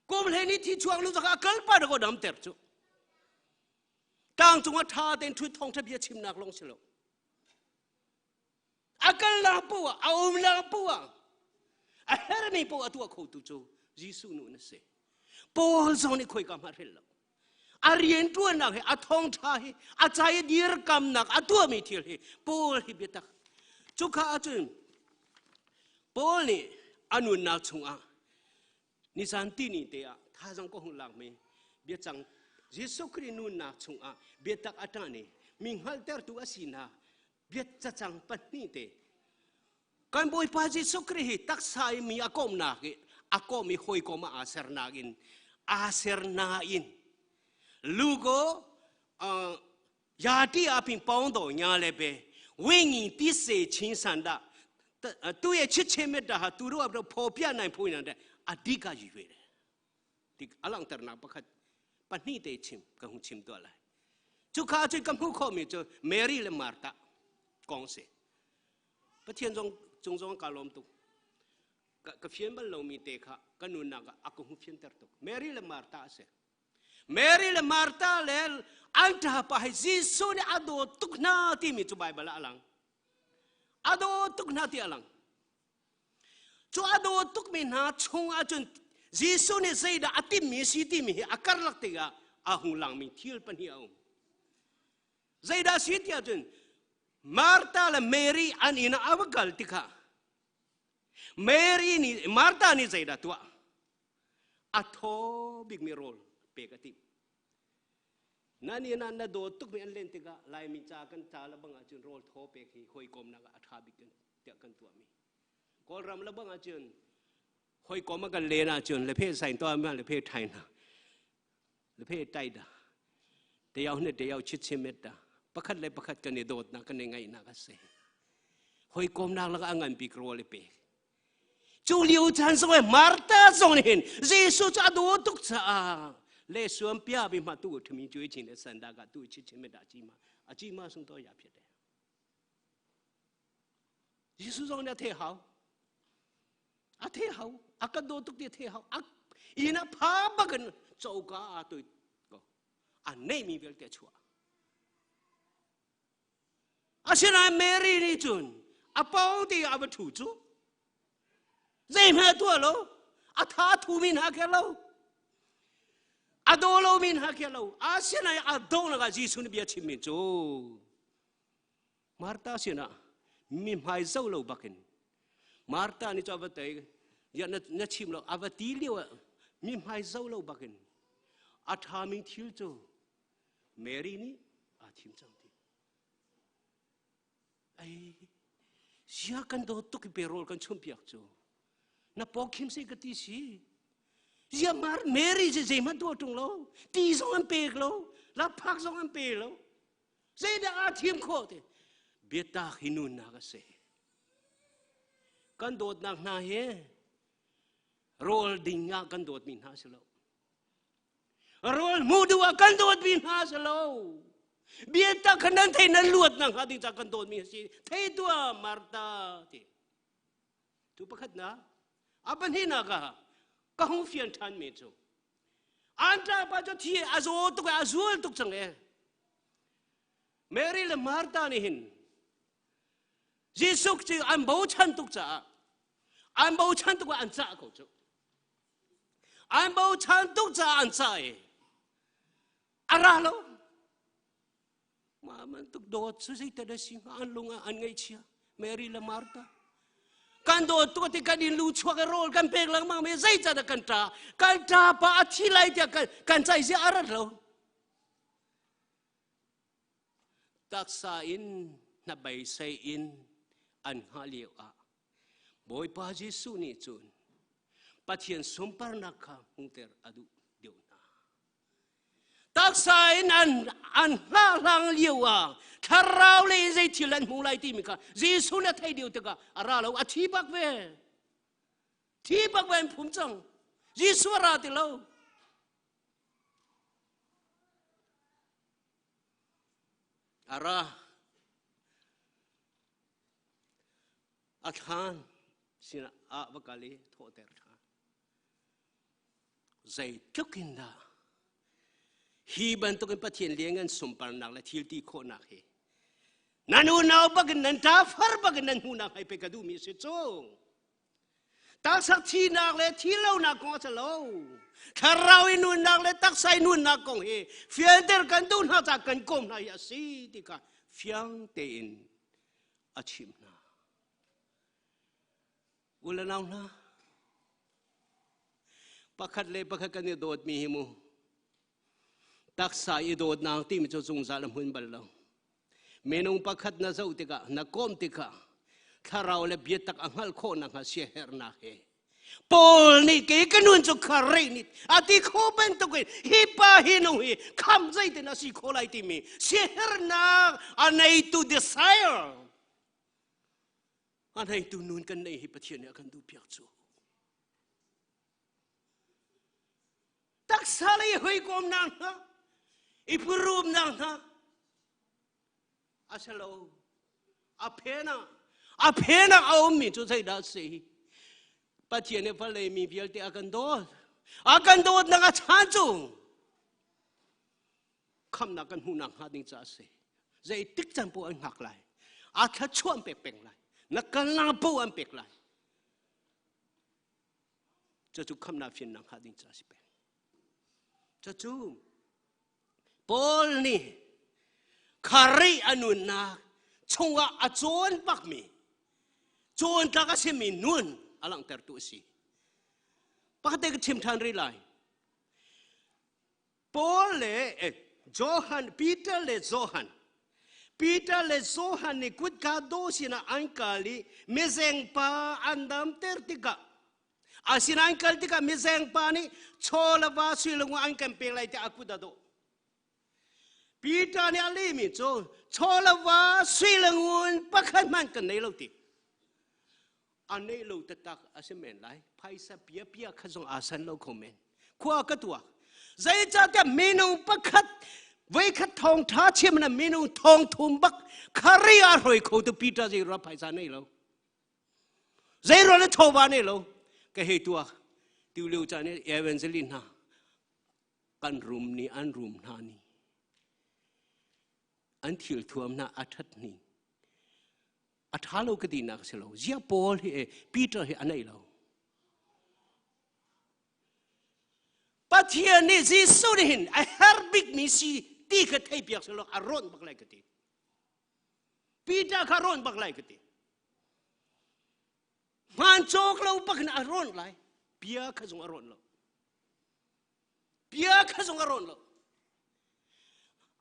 กูมันเห็นนี่ที่ช่วงรู้จักกัลปะก็ดำเตอร์จูต่างจังหวัดท่าเต็นทุยทองทะเบียชิมนักลงเฉลakal lampu aum lampu aher ni po atua kho tu cho jisu nu na se pol zong ni khoi kam harel arien tu na he athong tha he achai dir kam nak atua mi thil he pol hi betak chu kha achun pol ni anun na chunga ni san ti ni te a tha jang ko hung lang me bia chang Yesu Kri nun nak chung a betak atani minghal ter tu asina bet chachang patni te kan boy pa Yesu Kri hi taksai mi akom na ki akom mi hoi koma aser na in lugo yati aping paundo nya lebe wingi ti se chin sanda tu ye chiche meta ha tu ro abro phopya nai phoi na de adika yi we tik alang ter na pakhat pani te chim ka hu chim to lai chu kha chu kam hu kho mi chu Mary le Martha kong se pathian jong ka lom tu ka phian ban lo mi te kha ka nu na ka aku hu phian ter tu Mary le Martha le anta pa Jesu ne ado tukna ti mi chu Bible alang ado tukna ti alang chu ado tuk mi na chung a chun Jesu ne zaida atim mi si ti mi akar lak tiga ahung lang mi thil pan hi aum zaida si ti chun Martha le Mary an ina awagal tikha Mary ni Martha ni zaida tua atho big mi rol pe ka ti nani na do tuk mi an len tiga lai mi cha kan cha la bang a chun rol tho pe khi khoi kom na ga atha big kan te kan tua mi kol ram la bang a chun hoi có mà gần lên à chun le phe sai to mà le phe thai na le phe tai da te yau ne te yau chit chemet da pakhat le pakhat kan ne dot na kan ne ngai na ka se hoi kom na la angan pi kro le pe chu liu chan so Martha song hin Jesu cha do tuk cha le suam pia bi ma tu thmi chui chin le san da ka tu chit chemet da chi ma sung to ya phet de Jesu song ne the hao a thế hậu a cái đồ tục địa thế hậu a ina phá bạc gần châu cá a tôi có a nei mi việc chua a xin ai Mary đi chun a bao thì a vật thủ chú dây mà tua lo a tha thu min ha cái lo a đồ lo min ha cái lo a xin ai a đồ là cái gì xuân bia chim min chú Martha xin à mi mai dâu lo bạc gần Martha ni cho vật tay ya na chim lo avati liwa mi mai zau lo bakin atha min thil cho Mary ni a thim chang ti ai sia kan do to ki perol kan chum piak cho na pokhim se ka ti si ya Mary je ma do tung lo ti song an pe lo la phak song an pe lo se da a thim kho te beta hinun na ka se kan dot nak na he rol dinga kan dot min ha selo rol mudua kan dot min ha selo bieta kanan thai nan luat nang ha ding cha kan dot mi si thai tua Martha ti tu pakhat na apan hi na ka hu fian than me chu anta pa cho thi azo tu ka azul tu chang e Mary le Martha ni hin Jesus chi an bo chan tu cha an bo chan tu an cha ko chu an bo chan tu cha an cha e ara lo ma man tu do su sei ta da sing an lunga an ngai chia Mary le Martha kan do tu ti kan in lu chwa ka rol kan pek lang ma me zai cha da kan ta pa athi lai dia kan chai si ara lo taksa in na bai sai in an haliu a boy pa Jesu ni chun pathian sompar na kha hungter adu deu na taksa in an ha lang liu a tharau le zai thilan mu lai ti mi kha Jesu na thai deu te ka ara lo a thi bak ve phum chang Jesu ra ti lo ara athan sina a vakali thoter tha zai tukin da hi ban to kan pathian lengan sumpar nak la thil ti kho nak he nanu naw bag nan ta far bag nan hu nak hai pe ka du mi se chong ta sak thi nak le thi lo nak ko cha lo tharau inu nak le tak sai nu nak kong he fian ter kan du na cha kan kom na ya si ti ka fiang te in achim na ulan naw na pakhat le pakhat kan ni dot mi himu ตักษาอิโดดนางที่มันจะจงซาลมุนบัลลังเมนงปักขัดนาเจ้าติกะนักก้มติกะถ้าเราเล็บเบียตักอังฮัลโคนังฮาเชียเฮร์นาเฮปอลนี่เกกันนุนจุคารีนิดอาทิโคเป็นตุกิฮิปาฮินุฮิคำใจเตนัสิโคไลติมีเชียเฮร์นาอันไหนตูเดสไซร์อันไหนตูนุนกันในฮิปเทียนกันดูเปียกจูตักษาเลยหอยกอมนางฮะอิปรูมนางฮะอาเชลอาเพนะเอามีจุดใจดัสิปัจเจียนฟัลเลยมีเพียงแต่อากันโดดนักชันจุงคำนักกันหูนักหาดิ้งจ้าสิใจติ๊กจันปูอันหักไหลอาแค่ชวนเปกไหลนักกันลาปูอันเปกไหลจะจุคำนักฟินนักหาดิ้งจ้าสิเปจะจุปอลนี่คารีอนุนนาชงว่าอาจวนปักมีจวนตากสิมีนุนอลังเตอร์ตุสีปกติก็ชิมทานรีไลปอลเลโจฮันปีเตอร์เลโจฮันนี่กุดกาโดสินะอังกาลีเมเซงปาอันดัมเตอร์ติกาอาสินะอังกาลติกาเมเซงปานี่โชลวาสุลงอังกันเปไลติอากุดาโดปีเตอร์เนี่ยลีมิโจโชลวาสุลงวนปักขันมันกันในโลกติอันนี้เราตัดอาเซเมนไลไพ่สับเปียขจงอาสันเราคอมเมนขวากตัวใจจะแต่เมนูปักขัดไว้ขัดทองท้าเชื่อมันเมนูทองทุ่มบักคาริอาร่อยเขาตัวปีเตอร์ใจรับไพ่สันนี่เราใจเราเนี่ยโทบานนี่เราก็เหตุว่าติวเลี้ยวจานี่เอเวนเซลินฮะกันรุมนี่อันรุมนานี่อันทิลทวมน่าอัฐนี่อัฐาโลกดีนักเสลาเจียปอลเฮปีเตอร์เฮอันไหนเราปัจจัยนี้จีสุดหินไอฮาร์บิกมิซีตีกระเทียบเสลาอารอนบักไลกระเทียปีเตอร์คารอนบักไลกระเทียมันโจกเราบักนอารอนไลเปียขจงอารอนเรา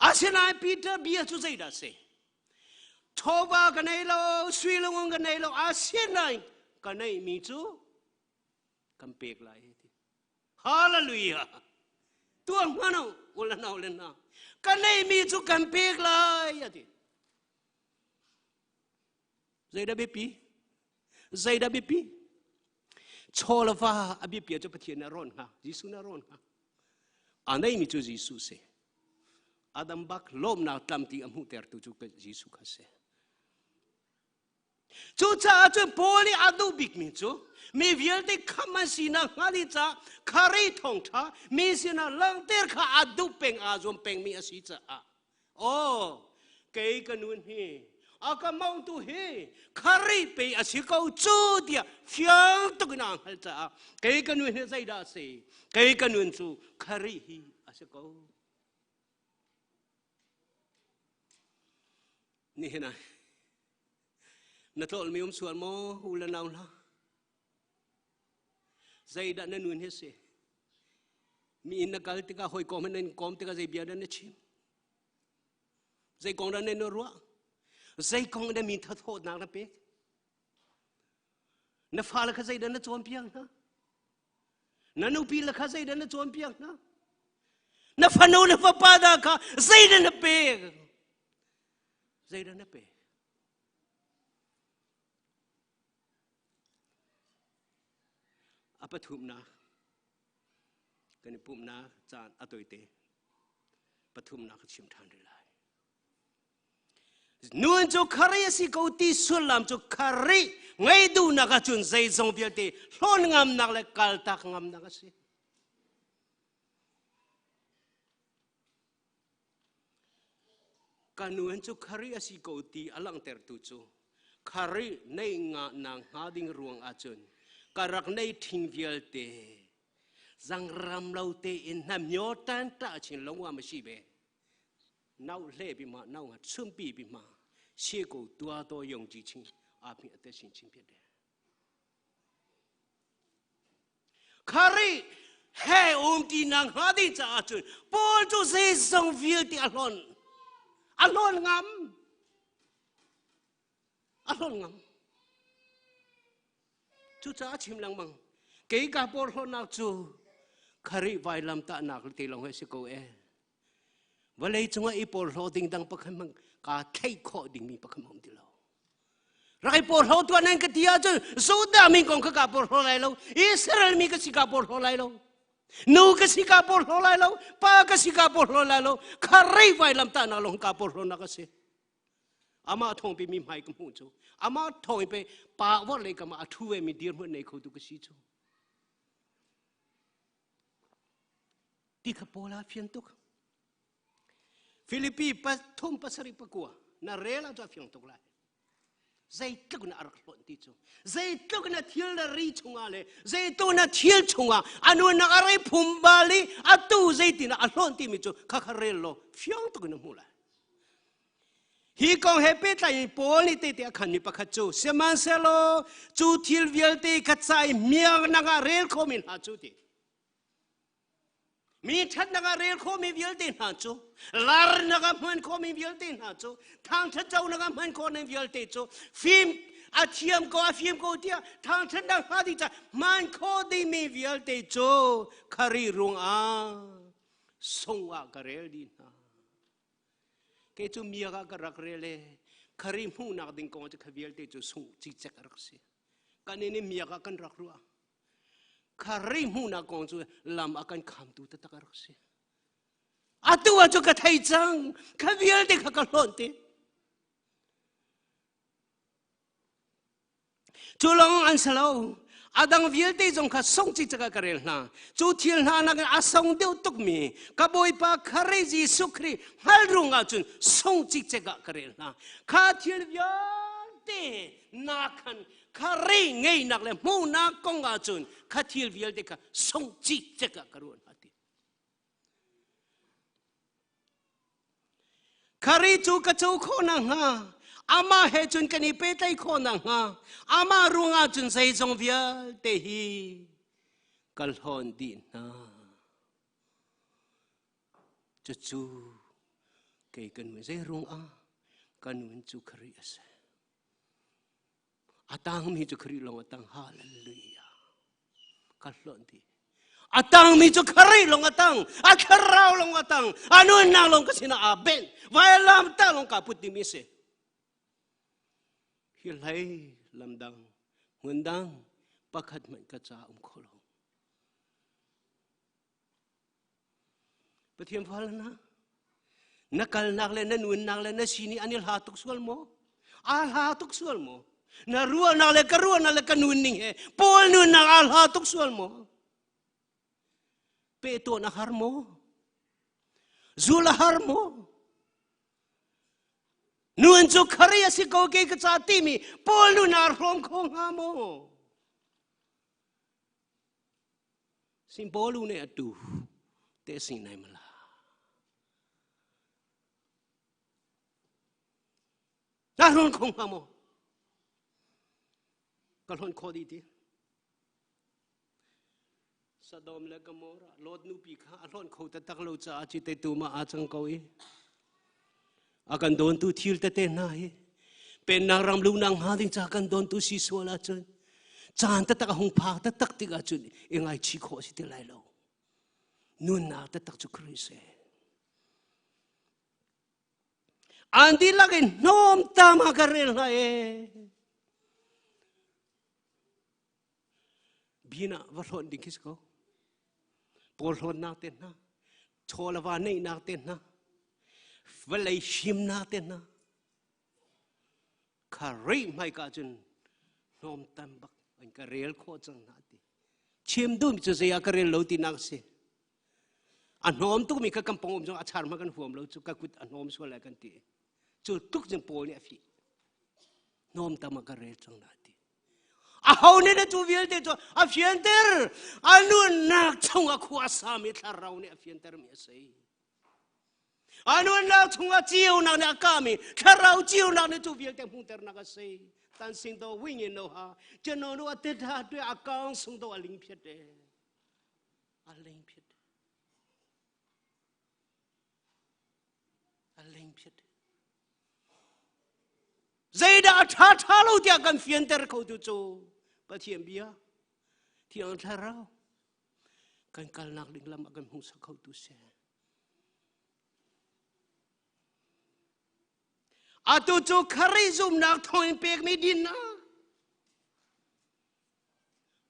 อาเซนายปีเตอร์เบียจุดใจดัสเซทว่ากันในเราสวีลงกันในเราอาเซียนไหนกันในมีจูกันเปกไหลฮาเลลูยาตัวมันเอาอุลนาอุลนากันในมีจูกันเปกไหลอะทีใจดับเบปีโชลฟ้าอภิเปียจะปะเทียนนารอนค่ะยิสุนารอนค่ะอันไหนมีจูยิสุเซอาดัมบักลมนาตามที่อมุเตอร์ตุจุกยิสุค่ะเซจูจ้าจูปอลีอาดูบิกมิจูมีเวียลติคำมันสินะงาลิจ้าคารีทองท้ามีสินะลังเตอร์ข้าอาดูเป็งอาจวมเป็งมีอาศิจ้าโอ้เกยกันนุนเฮอากามองตุเฮคารีเปอาศิเขาจูเดียฟิยังตุกนางฮัลจ้าเกยกันนุนเฮใจดาเซเกยกันนุนจูคารีฮีอาศิเขานี่เห็นไหมนัทโลมีส่วนโมอุลนาวละใจดันนั่นนู่นเฮเซมีอินนักการติกาหอยกอมันนั่นกอมติกาใจเบียดันนั่นชิมใจกองดันนั่นรัวใจกองดันมีทัดโทษนางละเป๊กนับฟ้าละข้าใจดันนั่นจวนเพียงนะนันอุปีละข้าใจดันนั่นจวนเพียงนะนับฟ้าโนนับฟ้าปาดาข้าใจดันนั่นเป๊กใจดันนั่นเป๊กอปฐุมนากันปุ่มนาจานอตุยเตปฐุมนาขชิมทานได้เลยนู่นจุคารีสิเขาตีสุลามจุคารีไงดูนักจุนใจทรงเพียรตีล้นงามนักเลยกัลตักงามนักสิกันนู่นจุคารีสิเขาตีอลังเตอร์ตุจูคารีในงานางหาดิ่งรวงอาจุนการักในทิ้งเวียลเตจังรำเราเตอินน้ำยอตันตาชินลงว่าไม่ใช่เบน่าเล่บิมาน่าหัดซุ่มปีบิมาเชี่ยกูตัวตัวยงจีชิงอาพิอัตชินชินเพียเดคารี เฮ้ตีนางหาดีจ้าจุนปอลจูเซซงวิลตีอลอนงามจูจ้าชิมลังมังเกี่ยกับปอลฮอนนักจูคาริไวลำตานักตีลงให้สิโกเอวันเลยจงไอ้ปอลฮอดิ้งดังปักมังกาเทคข้อดิ้งมีปักมังตีเราไรปอลฮอตัวนั้นก็ที่อาจุนสุดามีกองขกับปอลฮอไลเราอิสราเอลมีก็สิกับปอลฮอไลเรานูก็สิกับปอลฮอไลเราป้าก็สิกับปอลฮอไลเราคาริไวลำตานักลงกับปอลฮอนักสิอามาทองไปมีไม้กับหูจูอามาทองไปป่าวว่าเลยกับมาทุ่งมีเดียร์มันในเขาดูก็สิจูที่ขบวนลาเฟียนตุกฟิลิปปีปัทุ่มปัสริปกัวน่าเรล่าจะเฟียนตุกเลยใจตุกน่ารักล้นที่จูใจตุกน่าเที่ยวน่ารีชงอะไรใจตุกน่าเที่ยวชงอ่ะอันนู้นน่าอะไรพุ่มบาลีอัตุใจที่น่าล้นที่มิจูข้าคาเรลโลเฟียนตุกน่ามูละฮีกองเฮเปตายปอลิเตติอาคันมีปะคัจจูเซมันเซโลจูทิลวิลเตคัจไซเมียนักเรลโคมินหาจูติมีชัดนักเรลโคมิวิลเตนหาจูลาร์นักมันโคมิวิลเตนหาจูทางชัดเจ้านักมันโคมิวิลเตจูฟิล์มอาเทียมก็อาฟิล์มก็เดียทางชัดนักฮาดิจ้ามันโคดีมีวิลเตจูคาริรุงอาสงอากเรลดีนาเกจูมีอะไรก็รักเรเลคาริมูนักดิ้งกองจะขวิลเตจูส่งจิตจักรักเสียกันนี่มีอะไรกันรักรัวคาริมูนักกองจูลำอากันคำตูตะตะรักเสียอาตัวจูกระไทยจังขวิลเตขกลอนเตจูลองอันสลาวอาดังวิลเตจงข้าส่งจิตจักกระเรลนาจูทิลนานักอาส่งเดียวตุกมีกบอยปาคาริจีสุครีฮัลรุงอาจุนส่งจิตจักกระเรลนาข้าทิลวิลเตนักขันคาริไงนักเลยมูนักกงอาจุนข้าทิลวิลเตข้าส่งจิตจักกระรุนฮัติคาริจูกระจูโคนังฮาอามาเฮจุนกันอีเปตัยโคนังฮะอามารุงอาจุนใส่จงวิลเตฮีกัลฮอนดีนาจูเกยกันเมื่อใจรุงอากันวันจูคริสอาตังมีจูคริลงอาตังฮาเลลูยากัลฮอนดีอาตังมีจูคริลงอาตังอาคราวลงอาตังอานุนนางลงกสินาอาเบนวายลามตาลงกาพุทธิมิเซฮิลไลลำดังเงินดังปักขัดมันกระจาโคลงปะเทียมฟ้าแล้วนะนักการนักเล่นนั่นวินนักเล่นนั่นชีนี่อันนี้หาตุกส่วนโมหาตุกส่วนโมน่ารัวนักเล่นก็รัวนักเล่นก็นุ่นนี่เหปอลนุ่นนักหาตุกส่วนโมเปตัวนักฮาร์โมจูลฮาร์โมนูนจูคาริยสิโกเกกจาติมีปอลนูนาร์พรมคงฮาโมสิมปอลูเนอตูเตสิงไนมาลานาร์พรมคงฮาโมกัลฮอนคอดีทีสะดอมและกมอระลอดนูปีข้าลอนเขาตะตักโลจาจิตตูมาอาจังเกวีakan don tu thil te te na he pen nang ram lu nang ha ding cha kan don tu si so la chun chan ta tak hong pha ta tak ti ga chun engai chi kho si te lai lo nun na ta tak chu krise andi lagin nom ta ma karel na e bina va lon ding kis ko por lon na te na chola wa nei na te naวันเลยชิมนาเต้นนะคาริไม่กาจนนอมตัมบักอันกระเรลโคจังนาติชิมดูมิจะเสียกระเรลโลตินักเสียอันนอมตุกมีกระกำปองอมจงอาชาร์มากันหัวมโลจุกกุดอันนอมส่วนอะไรกันตีจุตุกจังโปเนี่ยฟีนอมตัมกระเรลจังนาติอาเขาเนี่ยจูวิลเตจูอาฟิอันเตอร์อันนู้นนักจงอาควาสามิทาเราเนี่ยอาฟิอันเตอร์มีเสียอันนั้นเราทุ่งอาจิวนักเนี่ยกามีแค่เราจิวนักเนี่ยจูวิลเตมุงเตอร์นักเสียตันสิงโตวิ่งเงินโนฮะจะนอนว่าเตดาด้วยอากาศสิงโตอลิงเพียดเดอ เลงผิดเลงผิดใจดาท่าเราเดียกันเฟียนเตอร์เขาดูโจปะเทียมเบียที่อันท่าเรากันการนักลิงลำกันหงสักเขาดูเสียอาตุโจคาริซุมนักทอยเปกมีดินนะ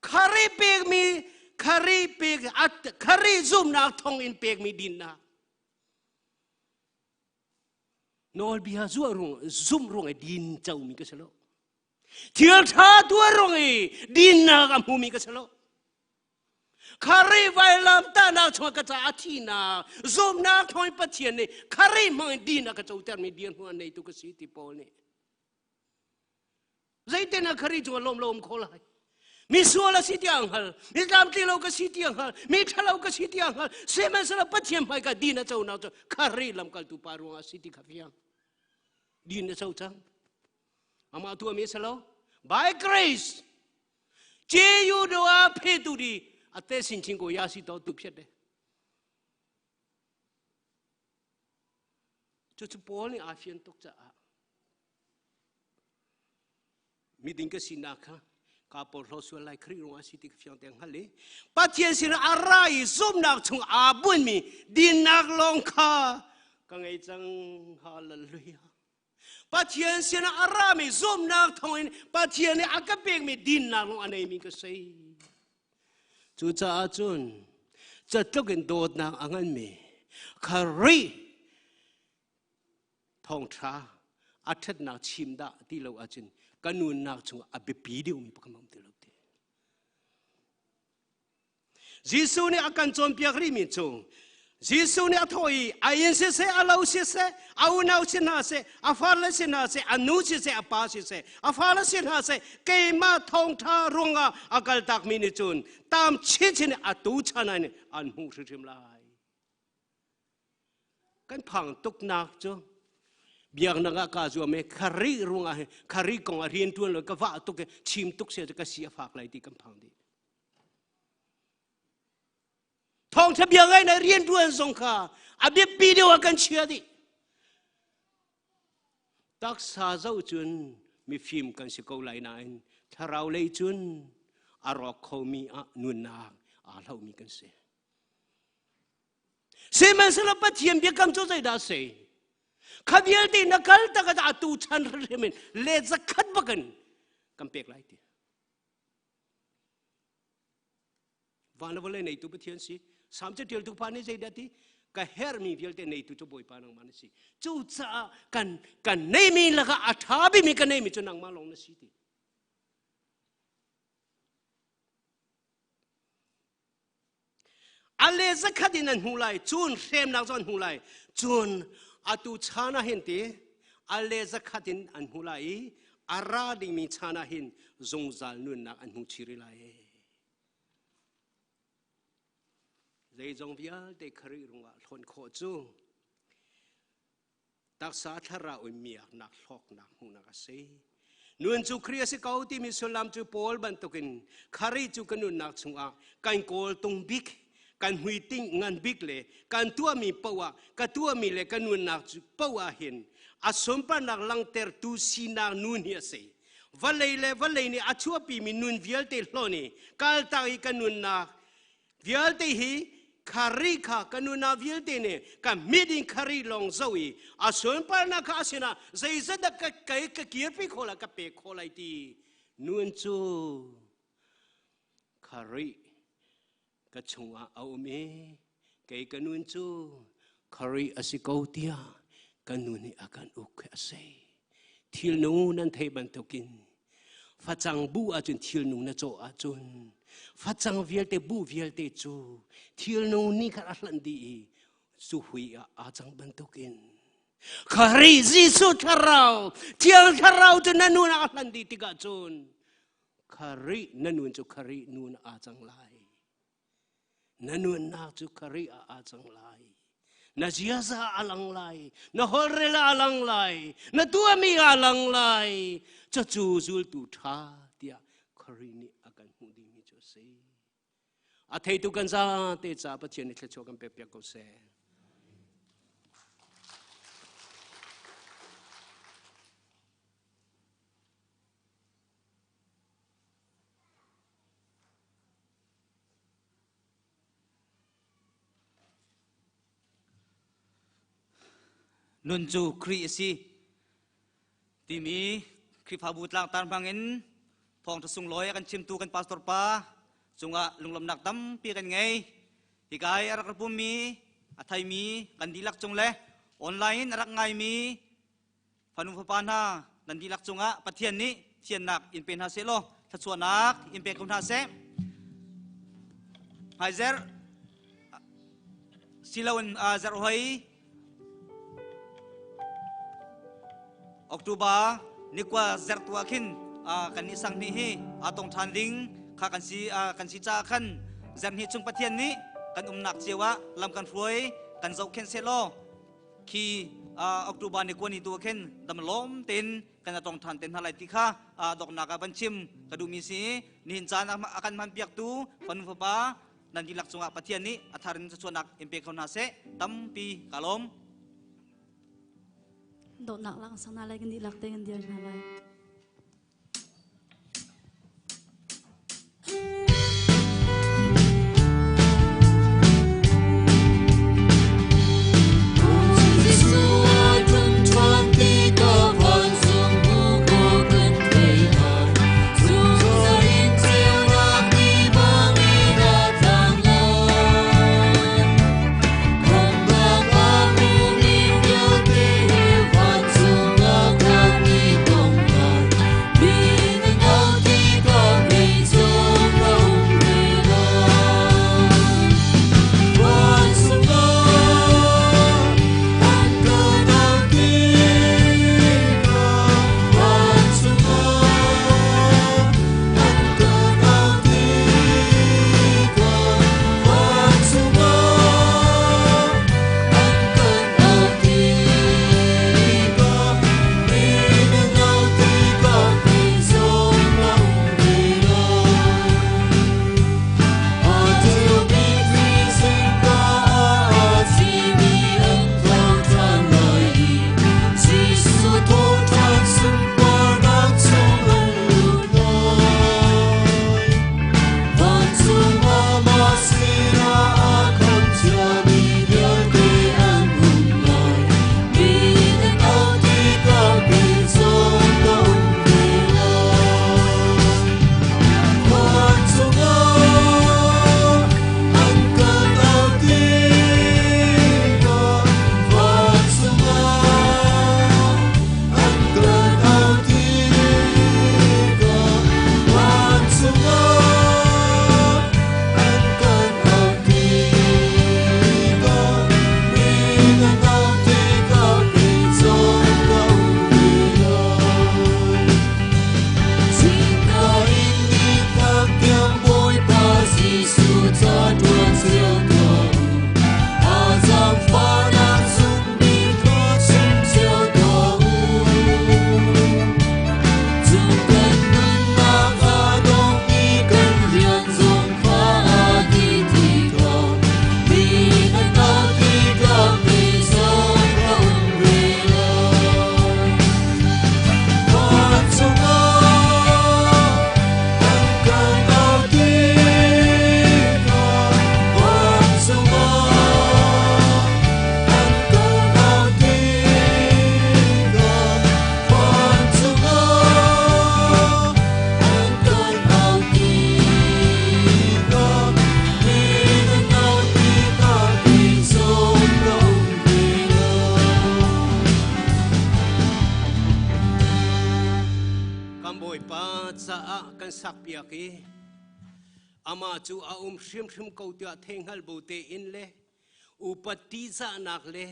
คาริเปกมีคาริเปกอัตคาริซุมนักทองอินเปกมีดินนะนอลบิฮาซัวรงซุมรงไอดินเจ้ามีก็เฉลเทียร์ท่าตัวรงไอดินนักอัมหูมีก็เฉลคาริไวลามตานักชวกระจาอาทีนาซุมนักทอยปะเทียนนี่คาริมังดินนักเจ้าเตอร์มีดินหัวในตุกสีติปอลนี่ใจเตนักคาริจวนลมโคลายมีส่วนละสิทธิ์อังฮัลมีตามที่เราก็สิทธิ์อังฮัลมีทะเลาก็สิทธิ์อังฮัลเสมัยสละปัจเจียมไปกับดินนะเจ้าหน้าเจ้าคารีลำกัลตุปารุอาสิทธิ์ขับยังดินนะเจ้าจังอามาตัวมีสละ by grace เจยูโดอาเพตุดีอัตเตสินชิงโกยาสิโตตุเพียดเดจุดโพนี่อาเฟียนตกจ้ามีดิ้งก็สินาค่ะข้าพเจ้าส่วนไล่ครีรงอาศิติกฟิอังเตียงฮัลเลยปัจเจียนสินอะไรซุ่มนักชงอาบุญมีดินนักลงข้ากังไอจังฮาเลลูยาปัจเจียนสินอะไรมีซุ่มนักทองปัจเจียนนี่อากาเปกมีดินนักลงอันไหนมีก็ใช่จุดจ้าจุนจะต้องกินโดดนักอันนั้นมีคารีทองช้าอัฐนักชิมดาที่เราอาจุนกันนูนนักชงอาเบปีเดียวมีประคำมันเตลกเดยิสุเนี่ยอาการจอมเปียกรีมิจงยิสุเนี่ยทอยอายินเสอาลาวเสอาอุนาวเสนาเสอาฟาลเสนาเสอานูเสอาปาเสอาฟาลเสนาเสเกมาทองทารงอากัลตักมินิจุนตามชิดเนี่ยอาตูชานัยอันหูริมลายกันพังตุกนักจงเบียงนักกาจัวเมคารีรุงอาคารีกงอาเรียนตัวเลยก็ว่าตุกชิมตุกเสียจะก็เสียฝากไหลที่กำพังดีทองทะเบียงไงในเรียนตัวสงขาอาเบียปีเดียวกันเชื่อดิตักษาเจ้าจุนมีฟิล์มกันสิเกาไหลนายถ้าเราเลยจุนอารอกเขามีนุนนาอาเรามีกันเสียเสมันสลับปัจเจียมเบียกำโจใจดาเสขบเยลตีนักลตะกัดอาตูชันเรมินเลจะขัดบักันกำเปกไลตีวันนั้นวันเล่นในตุปเทียนสิสามจะเที่ยวตุปานี่ใจดัติก็เฮร์มีเที่ยวแต่ในตุจะบ่อยปานังมันสิจู่จ้ากันในมีละก็อาถาบิมีกันในมีจนนังมาลงนั่นสิตีอันเลจะขัดดินันหูไลจูนเซมนักจนหูไลจูนอาตูชานาเห็นตีอัลเลจะขัดินอันหูไลอาราดิมีชานาเห็นจงจัลนุนนักอันหูชิริไลใจจงวิอาเด็กคริรุงว่าคนโคจูตักษาทาราอุเมียนักลอกนักหูนักเสนวลจูครีสิเกาที่มีสุลามจูโพลบันตุกินคาริจูกันนุนนักชงอากันโกลตงบิกกันหุยติ้งงานบิ๊กเลยกันตัวมีปวะกันตัวมีเลยกันนุนนักปวะเห็นอาสมปนักลังเตอร์ตูสีนักนุนเฮียเสวันเลยนี่อาชัวปีมีนุนวิลเตลนี่กัลตาอีกันนุนนักวิลเตฮีคาริคากันนุนนักวิลเตนี่กันมิดินคาริลองโซอีอาสมปนักอาศินะใจจะดักกะเกียร์พิโคละกะเปโคละตีนุนจูคาริก็ชงเอาเมเกยกันนุนจูคาริอาศิโกเตียกันนุนอาการอุกเสทิลนูนันเทบันตุกินฟัดจังบูอาจุนทิลนูนัจโจอาจุนฟัดจังเวียลเตบูเวียลเตจูทิลนูนี่ขลันดีสุหุยอาจังบันตุกินคาริจิสุทาราวเทียงทาราวจุนนันุนอาลันดีติกาจุนคารินันุนจุคารินูนอาจังไลนันวนนักจุคาริอาจังไลนัจยาซาอาลังไลนัฮอลเรลาอาลังไลนัตัวมีอาลังไลจะจูจุลตุท่าเดียคารินีอาการหูดีมิจเส a thei tu kan za te cha pathian ni thlecho kan pe pek ko se nun chu kri si ti mi kri phabut lang tan bangin thong ta sung loi kan chim tu kan pastor pa chunga lunglom nak tam pi kan ngei hikai arak pum mi athai mi kan dilak chung le online arak ngai mi phanu pha na nan dilak chunga pathian ni thian nak in pen ha se lo thachuanak in pen kum ha se haizer silawan zar hoi Oktober nikwa zertua khin kan ni sang ni hi atong thanding kha kan si cha khan zan hi chung pathian ni kan nak chewa lam kan fruai kan zau khen se lo khi Oktober nikwa ni tu khen dam lom tin kan atong than ten halai ti kha dok na ka ban chim ka du mi si ni hin chan akan man piak tu fan fa ba nan dilak chunga pathian ni atharin chuanak impe khona se tampi kalom Dok nak lang sana lagi di lak dengan dia nalai. sakpiaki ama chu a shrim shrim kautia thenghal bote in le upati za nak le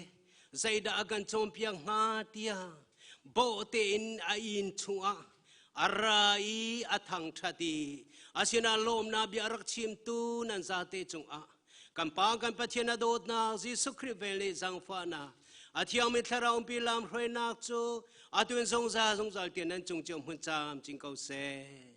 zaida agan chompiang nga tia bote in a in chua arai athang thati asina lom na biarak chim tu nan zate chung a kampang kan pachena dot na jisu krivele zangfana athiam mi tharaum pilam hroi nak chu atun song za song zal tian nan chung chom hun cham ching kau se